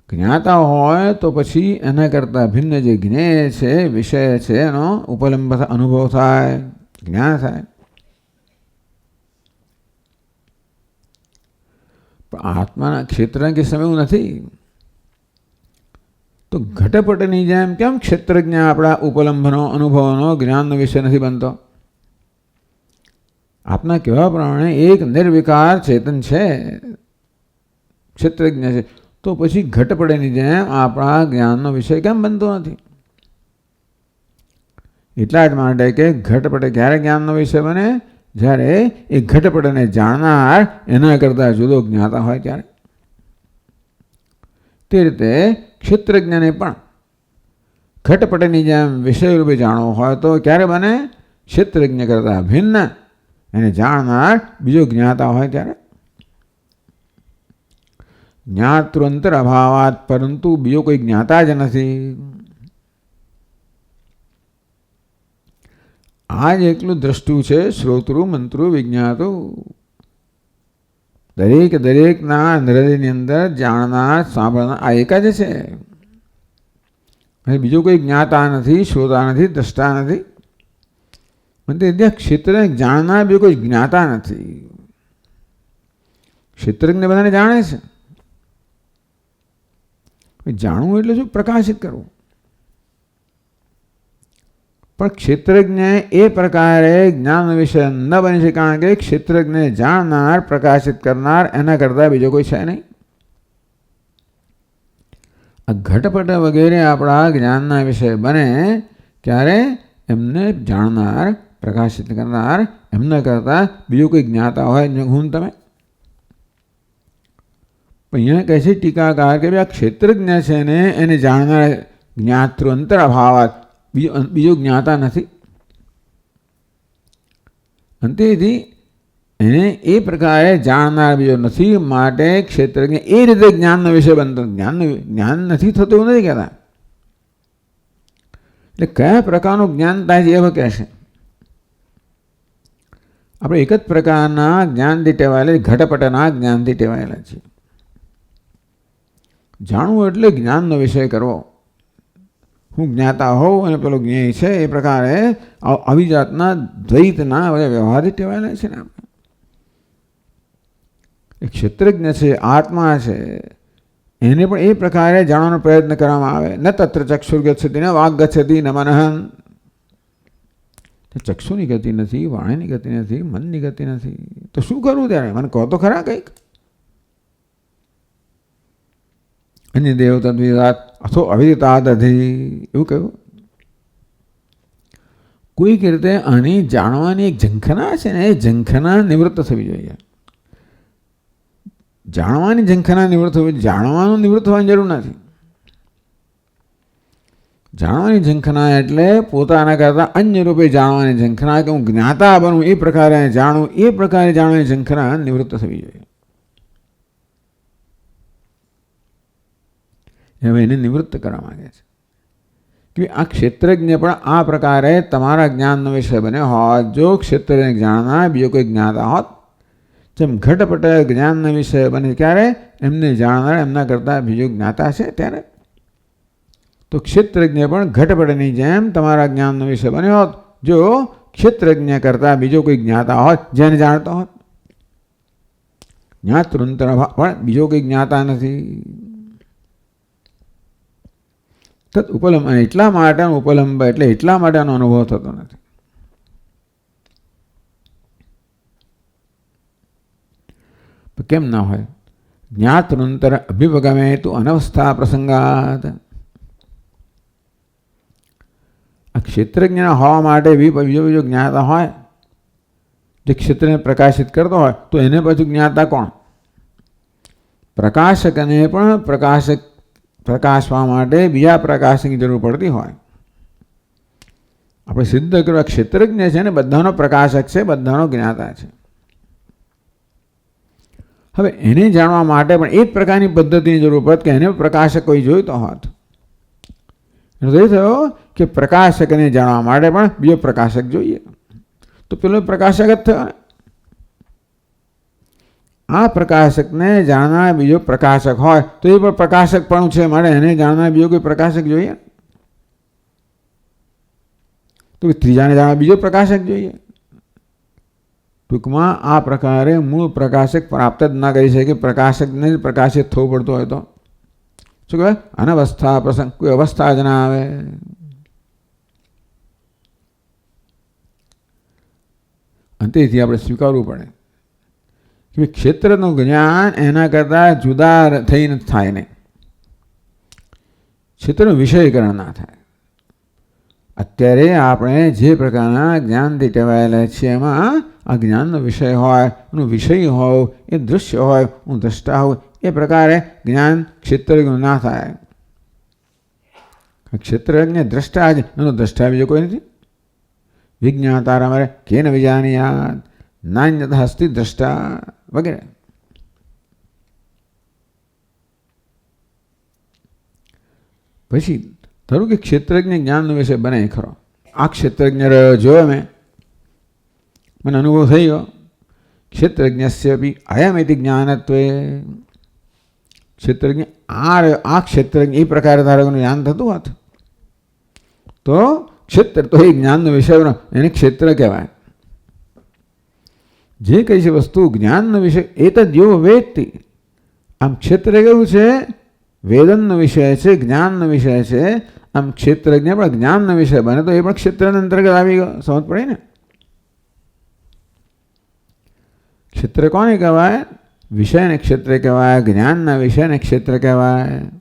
જ્ઞાતા હોય તો પછી એના કરતાં ભિન્ન જે જ્ઞેય છે, વિષય છે, એનો ઉપલંબ અનુભવ થાય, જ્ઞાન થાય. પણ આત્માના ક્ષેત્રના કિસ્સામાં એવું નથી. તો ઘટપટની જેમ કેમ ક્ષેત્રજ્ઞ આપણા ઉપલંબનો, અનુભવનો, જ્ઞાનનો વિષય નથી બનતો? આપના કહેવા પ્રમાણે એક નિર્વિકાર ચેતન છે, ક્ષેત્રજ્ઞ છે, તો પછી ઘટપટની જેમ આપણા જ્ઞાનનો વિષય કેમ બનતો નથી? એટલા જ માટે કે ઘટપટ ક્યારે જ્ઞાનનો વિષય બને? જ્યારે એ ઘટપટને જાણનાર એના કરતાં જુદો જ્ઞાતા હોય ત્યારે. તે રીતે ક્ષેત્રજ્ઞને પણ ઘટપટની જેમ વિષય રૂપે જાણવો હોય તો ક્યારે બને? ક્ષેત્રજ્ઞ કરતાં ભિન્ન એને જાણનાર બીજો જ્ઞાતા હોય ત્યારે. જ્ઞાતૃંતર અભાવાત, પરંતુ બીજો કોઈ જ્ઞાતા જ નથી. આ જ એકલું દ્રષ્ટુ છે, શ્રોતૃ, મંત્રુ, વિજ્ઞાતુ. દરેકના હૃદયની અંદર જાણનાર, સાંભળનાર આ એક જ છે. બીજો કોઈ જ્ઞાતા નથી, શ્રોતા નથી, દ્રષ્ટા નથી. ક્ષેત્ર જાણનાર બીજો કોઈ જ્ઞાતા નથી. ક્ષેત્રજ્ઞ બધાને જાણે છે. જાણવું એટલે શું? પ્રકાશિત કરવું. પણ ક્ષેત્રજ્ઞ એ પ્રકારે જ્ઞાન વિષય ન બની શકે, કારણ કે ક્ષેત્રજ્ઞ જાણનાર, પ્રકાશિત કરનાર એના કરતાં બીજો કોઈ છે નહીં. આ ઘટપટ વગેરે આપણા જ્ઞાનના વિષય બને ત્યારે એમને જાણનાર, પ્રકાશિત કરનાર એમના કરતાં બીજું કોઈ જ્ઞાતા હોય હું તમે? અહીંયા કહે છે ટીકાકાર કે આ ક્ષેત્રજ્ઞ છે ને એને જાણનાર જ્ઞાતૃ અંતર અભાવાત બીજો જ્ઞાતા નથી. અંતેથી એને એ પ્રકારે જાણનાર બીજો નથી, માટે ક્ષેત્રજ્ઞ એ રીતે જ્ઞાનનો વિષય બનતો. જ્ઞાન નથી થતું એવું નથી કહેતા. એટલે કયા પ્રકારનું જ્ઞાન થાય છે એવું કહેશે. આપણે એક જ પ્રકારના જ્ઞાનથી ટેવાયેલા, ઘટપટના જ્ઞાનથી ટેવાયેલા છીએ. જાણવું એટલે જ્ઞાનનો વિષય કરવો. હું જ્ઞાતા હોઉં અને પેલો જ્ઞેય છે એ પ્રકારે આવી જાતના દ્વૈતના વ્યવહારથી ટેવાયેલા છે ને આપણે. એ ક્ષેત્રજ્ઞ છે, આત્મા છે, એને પણ એ પ્રકારે જાણવાનો પ્રયત્ન કરવામાં આવે. ન તત્ર ચક્ષુર ગચ્છતિ, ન વાગ ગચ્છતિ, ન મનઃ. ચક્ષુની ગતિ નથી, વાણીની ગતિ નથી, મનની ગતિ નથી, તો શું કરવું ત્યારે? મને કહો તો ખરા કંઈક. અન્ય દેવ તદ્વિદાત અથો અવિદિતાદ અધિ એવું કહ્યું. કોઈક રીતે આની જાણવાની એક ઝંખના છે ને, એ ઝંખના નિવૃત્ત થવી જોઈએ. જાણવાની ઝંખના નિવૃત્ત થવી, જાણવાનું નિવૃત્ત થવાની જરૂર નથી. જાણવાની ઝંખના એટલે પોતાના કરતાં અન્ય રૂપે જાણવાની ઝંખના, કે હું જ્ઞાતા બનું એ પ્રકારે જાણું, એ પ્રકારે જાણવાની ઝંખના નિવૃત્ત થવી જોઈએ. હવે એને નિવૃત્ત કરવા માંગે છે કે આ ક્ષેત્રજ્ઞ પણ આ પ્રકારે તમારા જ્ઞાનનો વિષય બન્યો હોત. જો ક્ષેત્રજ્ઞ જાણનાર બીજો કોઈ જ્ઞાતા હોત, જેમ ઘટપટ જ્ઞાનનો વિષય બને ક્યારે એમને જાણનાર એમના કરતાં બીજો જ્ઞાતા છે ત્યારે, તો ક્ષેત્રજ્ઞ પણ ઘટપટની જેમ તમારા જ્ઞાનનો વિષય બન્યો હોત જો ક્ષેત્રજ્ઞ કરતાં બીજો કોઈ જ્ઞાતા હોત જેને જાણતો હોત. જ્ઞાતૃંતર પણ બીજો કોઈ જ્ઞાતા નથી. તત ઉપલંબ, અને એટલા માટેનો ઉપલંબ એટલે એટલા માટેનો અનુભવ થતો નથી. કેમ ના હોય? જ્ઞાતૃંતર અભિવગમે તું અનવસ્થા પ્રસંગાત. આ ક્ષેત્રજ્ઞ હોવા માટે બીજો જ્ઞાતા હોય, જે ક્ષેત્રને પ્રકાશિત કરતો હોય, તો એને પછી જ્ઞાતા કોણ? પ્રકાશકને પણ પ્રકાશવા માટે બીજા પ્રકાશની જરૂર પડતી હોય. આપણે સિદ્ધ કરવા ક્ષેત્રજ્ઞ છે ને બધાનો પ્રકાશક છે, બધાનો જ્ઞાતા છે. હવે એને જાણવા માટે પણ એક પ્રકારની પદ્ધતિની જરૂર પડે કે એને પ્રકાશક કોઈ જોઈતો હોત. એનો એ થયો કે પ્રકાશકને જાણવા માટે પણ બીજો પ્રકાશક જોઈએ, તો પેલો પ્રકાશક જ થયો ને. આ પ્રકાશકને જાણનાર બીજો પ્રકાશક હોય તો એ પણ પ્રકાશક પણ છે, મારે એને જાણનાર બીજો કોઈ પ્રકાશક જોઈએ, તો ત્રીજાને જાણવા બીજો પ્રકાશક જોઈએ. ટૂંકમાં આ પ્રકારે મૂળ પ્રકાશક પ્રાપ્ત જ ના કરી શકે. પ્રકાશકને જ પ્રકાશિત થવું પડતું હોય તો શું કહેવાય? અનવસ્થા પ્રસંગ, કોઈ અવસ્થા જ ના આવે. અંતેથી આપણે સ્વીકારવું પડે કે ક્ષેત્રનું જ્ઞાન એના કરતાં જુદા થઈને થાય નહીં. ક્ષેત્રનું વિષયકરણ ના થાય. અત્યારે આપણે જે પ્રકારના જ્ઞાનથી ટેવાયેલા છીએ એમાં આ જ્ઞાનનો વિષય હોય, એનો વિષય હોય, એ દૃશ્ય હોય, હું દ્રષ્ટા હોય, એ પ્રકારે જ્ઞાન ક્ષેત્રજ્ઞ ના થાય. ક્ષેત્રજ્ઞ દ્રષ્ટા જ, એનો દ્રષ્ટા બીજો કોઈ નથી. વિજ્ઞાતા અમારે કેન વિજાનીયાત નાન્યત હસ્તિ દ્રષ્ટા વગેરે. પછી ધારો કે ક્ષેત્રજ્ઞ જ્ઞાનનો વિષય બને ખરો. આ ક્ષેત્રજ્ઞ જોયો મને અનુભવ થઈ ગયો. ક્ષેત્રજ્ઞસ્ય બી અયમિતિ જ્ઞાનત્વે. ક્ષેત્રજ્ઞ આ ક્ષેત્રજ્ઞ એ પ્રકારે ધારકનું જ્ઞાન થતું હોત તો ક્ષેત્ર તો એ જ્ઞાનનો વિષય એને ક્ષેત્ર કહેવાય. જે કઈ છે વસ્તુ જ્ઞાનનો વિષય એ તો જેવો વેદતી. આમ ક્ષેત્ર કેવું છે? વેદનનો વિષય છે, જ્ઞાનનો વિષય છે. આમ ક્ષેત્રજ્ઞ પણ જ્ઞાનનો વિષય બને તો એ પણ ક્ષેત્રના અંતર્ગત આવી ગયો. સમજ પડે ને? ક્ષેત્ર કોને કહેવાય? વિષયને ક્ષેત્ર કહેવાય, જ્ઞાનના વિષયને ક્ષેત્ર કહેવાય.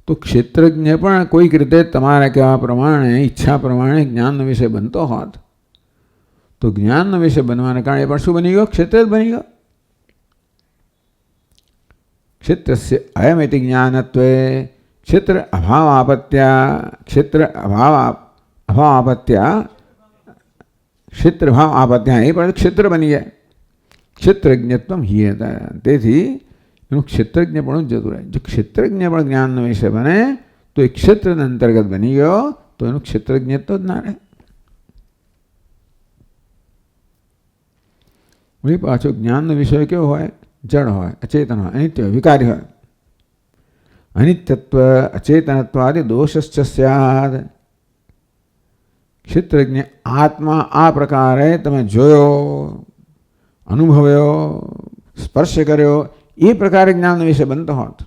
તો ક્ષેત્રજ્ઞ પણ કોઈક રીતે તમારા કહેવા પ્રમાણે ઈચ્છા પ્રમાણે જ્ઞાનનો વિષય બનતો હોત તો જ્ઞાનનો વિષય બનવાને કારણે પણ શું બની ગયો? ક્ષેત્ર જ બની ગયો. ક્ષેત્રસ્ય અયમિતિ જ્ઞાનત્વે ક્ષેત્ર અભાવાપત્યા ક્ષેત્ર ભાવ આપત્યા એ પણ ક્ષેત્ર બની જાય. ક્ષેત્રજ્ઞત્વ હિયતા. તેથી એનું ક્ષેત્રજ્ઞ પણ જતું રહે. જો ક્ષેત્રજ્ઞ પણ જ્ઞાનનો વિષય બને તો એ ક્ષેત્રના અંતર્ગત બની ગયો તો એનું ક્ષેત્રજ્ઞત્વ જ ના રહે. વળી પાછો જ્ઞાનનો વિષય કેવો હોય? જડ હોય, અચેતન હોય, અનિત્ય હોય, વિકારી હોય. અનિત્યત્વ અચેતનત્વાદિ દોષશ્ચ સ્યાદ. ક્ષેત્રજ્ઞ આત્મા આ પ્રકારે તમે જોયો, અનુભવ્યો, સ્પર્શ કર્યો, એ પ્રકારે જ્ઞાનનો વિષય બનતો હોત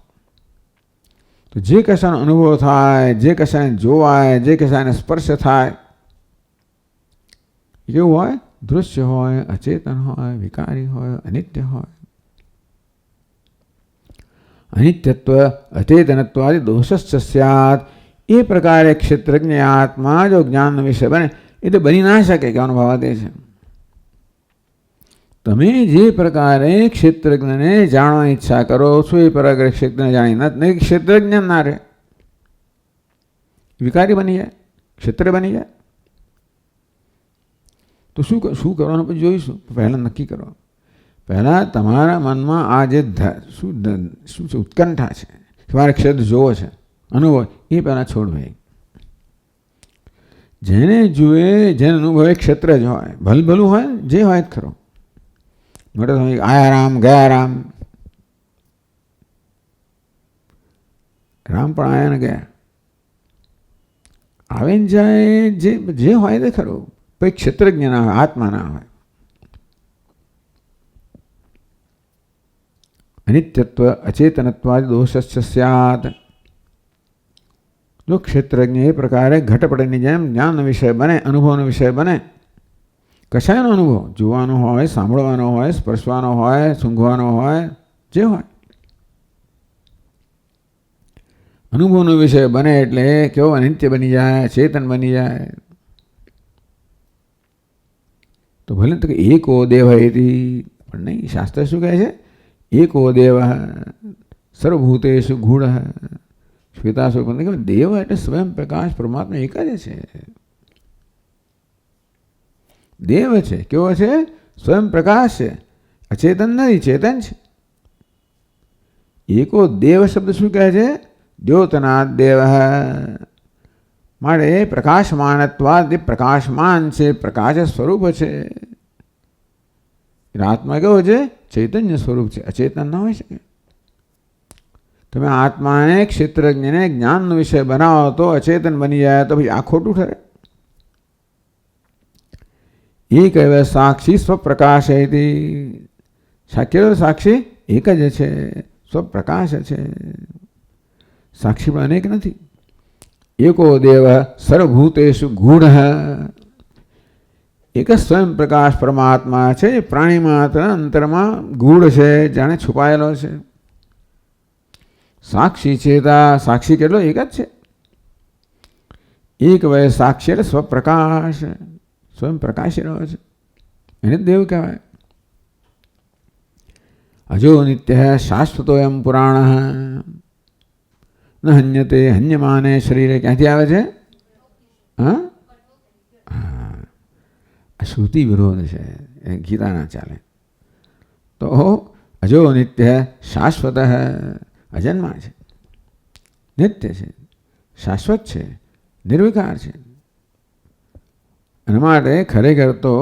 તો જે કશાનો અનુભવ થાય, જે કશાને જોવાય, જે કશાને સ્પર્શ થાય કેવું હોય? દૃશ્ય હોય, અચેતન હોય, વિકારી હોય, અનિત્ય હોય. અનિત્યત્વ અચેતનત્વાદિ દોષશ્ચ સ્યાત. એ પ્રકારે ક્ષેત્રજ્ઞ આત્મા જો જ્ઞાનનો વિષય બને એ તો બની ના શકે. કહેવાનો ભાવ તે છે તમે જે પ્રકારે ક્ષેત્રજ્ઞને જાણવાની ઈચ્છા કરો છો એ પ્રકારે ક્ષેત્રને જાણી નહીં ક્ષેત્રજ્ઞ ના રહે, વિકારી બની જાય, ક્ષેત્ર બની જાય. તો શું કરવાનું પછી જોઈશું. પહેલાં નક્કી કરો. પહેલાં તમારા મનમાં આ જે શું છે ઉત્કંઠા છે કે મારે ક્ષેત્ર જોવો છે, અનુભવ એ પહેલાં છોડ ભાઈ. જેને જુએ જેને અનુભવે ક્ષેત્ર જ હોય, ભલું હોય જે હોય જ ખરો. મોટે આયા રામ ગયા રામ, રામ પણ આયા ને ગયા, આવે ને જાય, જે હોય તે ખરું. પછી ક્ષેત્રજ્ઞ ના હોય, આત્મા ના હોય. અનિત્યત્વ અચેતનત્વાદિ દોષસ્ય સ્યાત. જો ક્ષેત્રજ્ઞ એ પ્રકારે ઘટપટની જેમ જ્ઞાનનો વિષય બને, અનુભવનો વિષય બને, કશાયનો અનુભવ જોવાનો હોય, સાંભળવાનો હોય, સ્પર્શવાનો હોય, સૂંઘવાનો હોય, જે હોય અનુભવનો વિષય બને એટલે કેવો? અનિત્ય બની જાય, ચેતન બની જાય. તો ભલે તો એકો દેવ હતી પણ નહીં. શાસ્ત્ર શું કહે છે? એકો દેવ સર્વભૂતેષુ ગૂઢ. શ્વેતાસુ દેવ એટલે સ્વયં પ્રકાશ પરમાત્મા એક જ છે. દેવ છે. કેવો છે? સ્વયં પ્રકાશ છે, અચેતન નથી, ચેતન છે. એકો દેવ શબ્દ શું કહે છે? દ્યોતનાદ દેવ. માટે પ્રકાશમાનત્વાદ પ્રકાશમાન છે, પ્રકાશ સ્વરૂપ છે. આત્મા કેવો છે? ચૈતન્ય સ્વરૂપ છે, અચેતન ના હોય શકે. તમે આત્માને ક્ષેત્રજ્ઞને જ્ઞાનનો વિષય બનાવો તો અચેતન બની જાય તો પછી આ ખોટું ઠરે. એ કહેવાય સાક્ષી સ્વપ્રકાશ. સાક્ષી એક જ છે, સ્વપ્રકાશ છે. સાક્ષી પણ અનેક નથી. એકો દેવ સર્વભૂતેષુ ગૂઢ. એક જ સ્વયં પ્રકાશ પરમાત્મા છે. પ્રાણી માત્ર અંતરમાં ગૂઢ છે, જાણે છુપાયેલો છે. સાક્ષી ચેતા. સાક્ષી કેટલો? એક જ છે. એક વય સાક્ષી એટલે સ્વપ્રકાશ, સ્વયં પ્રકાશી રહ્યો છે. એને દેવ કહેવાય. અજો નિત્ય શાશ્વતો એમ પુરાણ ન હન્યતે હન્યમાને શરીરે. ક્યાંથી આવે છે? હા, શ્રુતિ વિરોધ છે, ગીતા ના ચાલે. તો અજો નિત્ય શાશ્વત અજન્મા છે, નિત્ય છે, શાશ્વત છે, નિર્વિકાર છે. એના માટે ખરેખર તો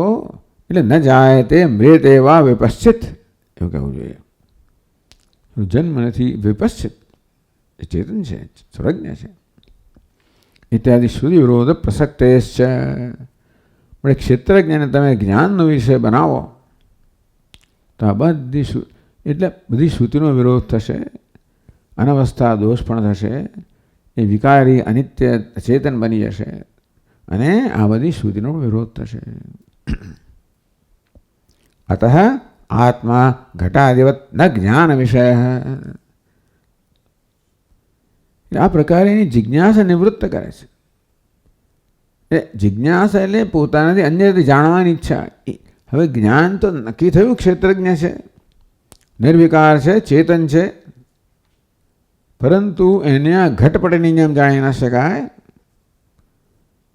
એટલે ન જાય તે મૃત એવા વિપશ્ચિત એવું કહેવું જોઈએ. જન્મ નથી, વિપશ્ચિત ચેતન છે, સર્વજ્ઞ છે. ઇત્યાદિ શ્રુતિ વિરોધ પ્રસક્તે છે. પણ ક્ષેત્રજ્ઞને તમે જ્ઞાનનો વિષય બનાવો તો આ બધી શ્રુતિનો વિરોધ થશે, અનવસ્થા દોષ પણ થશે, એ વિકારી અનિત્ય ચેતન બની જશે અને આ બધી શ્રુતિનો વિરોધ થશે. અતઃ આત્મા ઘટાદિવત ન જ્ઞાન વિષય. આ પ્રકારે એની જિજ્ઞાસા નિવૃત્ત કરે છે. એ જિજ્ઞાસા એટલે પોતાનાથી અન્યથી જાણવાની ઈચ્છા. હવે જ્ઞાન તો નક્કી થયું ક્ષેત્રજ્ઞ છે, નિર્વિકાર છે, ચેતન છે, પરંતુ એને આ ઘટપટની જેમ જાણી ન શકાય.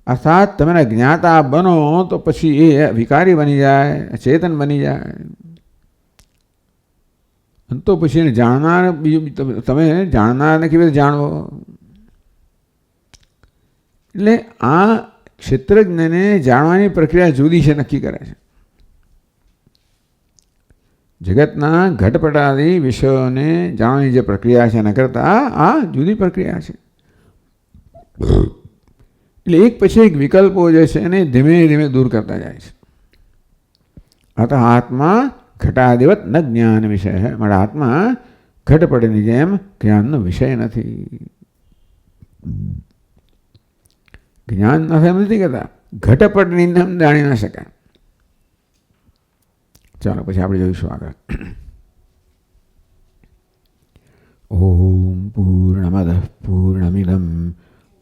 અર્થાત તમે જ્ઞાતા બનો તો પછી એ વિકારી બની જાય, ચેતન બની જાય. તો પછી એને જાણનાર, બીજું તમે જાણનારને કેવી રીતે જાણવો? એટલે આ ક્ષેત્રજ્ઞને જાણવાની પ્રક્રિયા જુદી છે, નક્કી કરે છે. જગતના ઘટપટાદી વિષયોને જાણવાની જે પ્રક્રિયા છે એના કરતાં આ જુદી પ્રક્રિયા છે. એટલે એક પછી એક વિકલ્પો જે છે એને ધીમે ધીમે દૂર કરતા જાય છે. અત આત્મા ઘટાદિવત ન જ્ઞાન વિષય છે. મારા આત્મા ઘટપટની જેમ જ્ઞાનનો વિષય નથી. જ્ઞાન નથી એમ નથી કહેતા, ઘટપટની જેમ જાણી ન શકાય. ચાલો પછી આપણે જોઈશું આગળ. ઓમ પૂર્ણમદ પૂર્ણમિદમ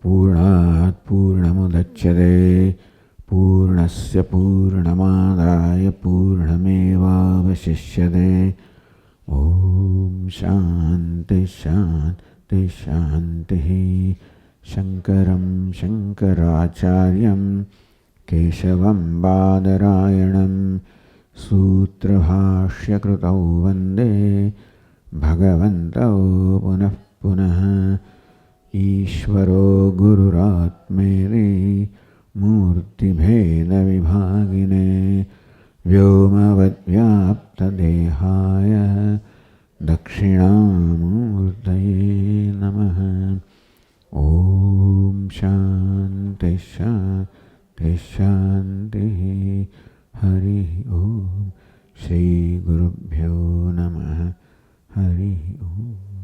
પૂર્ણાત પૂર્ણમુદચ્યતે પૂર્ણસ્ય પૂર્ણમાદાય પૂર્ણમેવાવશિષ્યતે. ઓમ શાંતિ શાંતિ શાંતિ. શંકરમ શંકરાચાર્યમ કેશવમ બાદરાયણમ સૂત્રભાષ્યકૃતૌ વંદે ભગવन्तौ પુનઃ પુનઃ. ઈશ્વરો ગુરુરાત્મેતિ મૂર્તિભેદવિભાગિને વ્યોમવદ્વ્યાપ્તદેહાય દક્ષિણામૂર્તયે નમઃ. ઓમ શાંતિ શાંતિ શાંતિ. હરિ ઓમ. શ્રી ગુરુભ્યો નમઃ. હરિ ઓમ.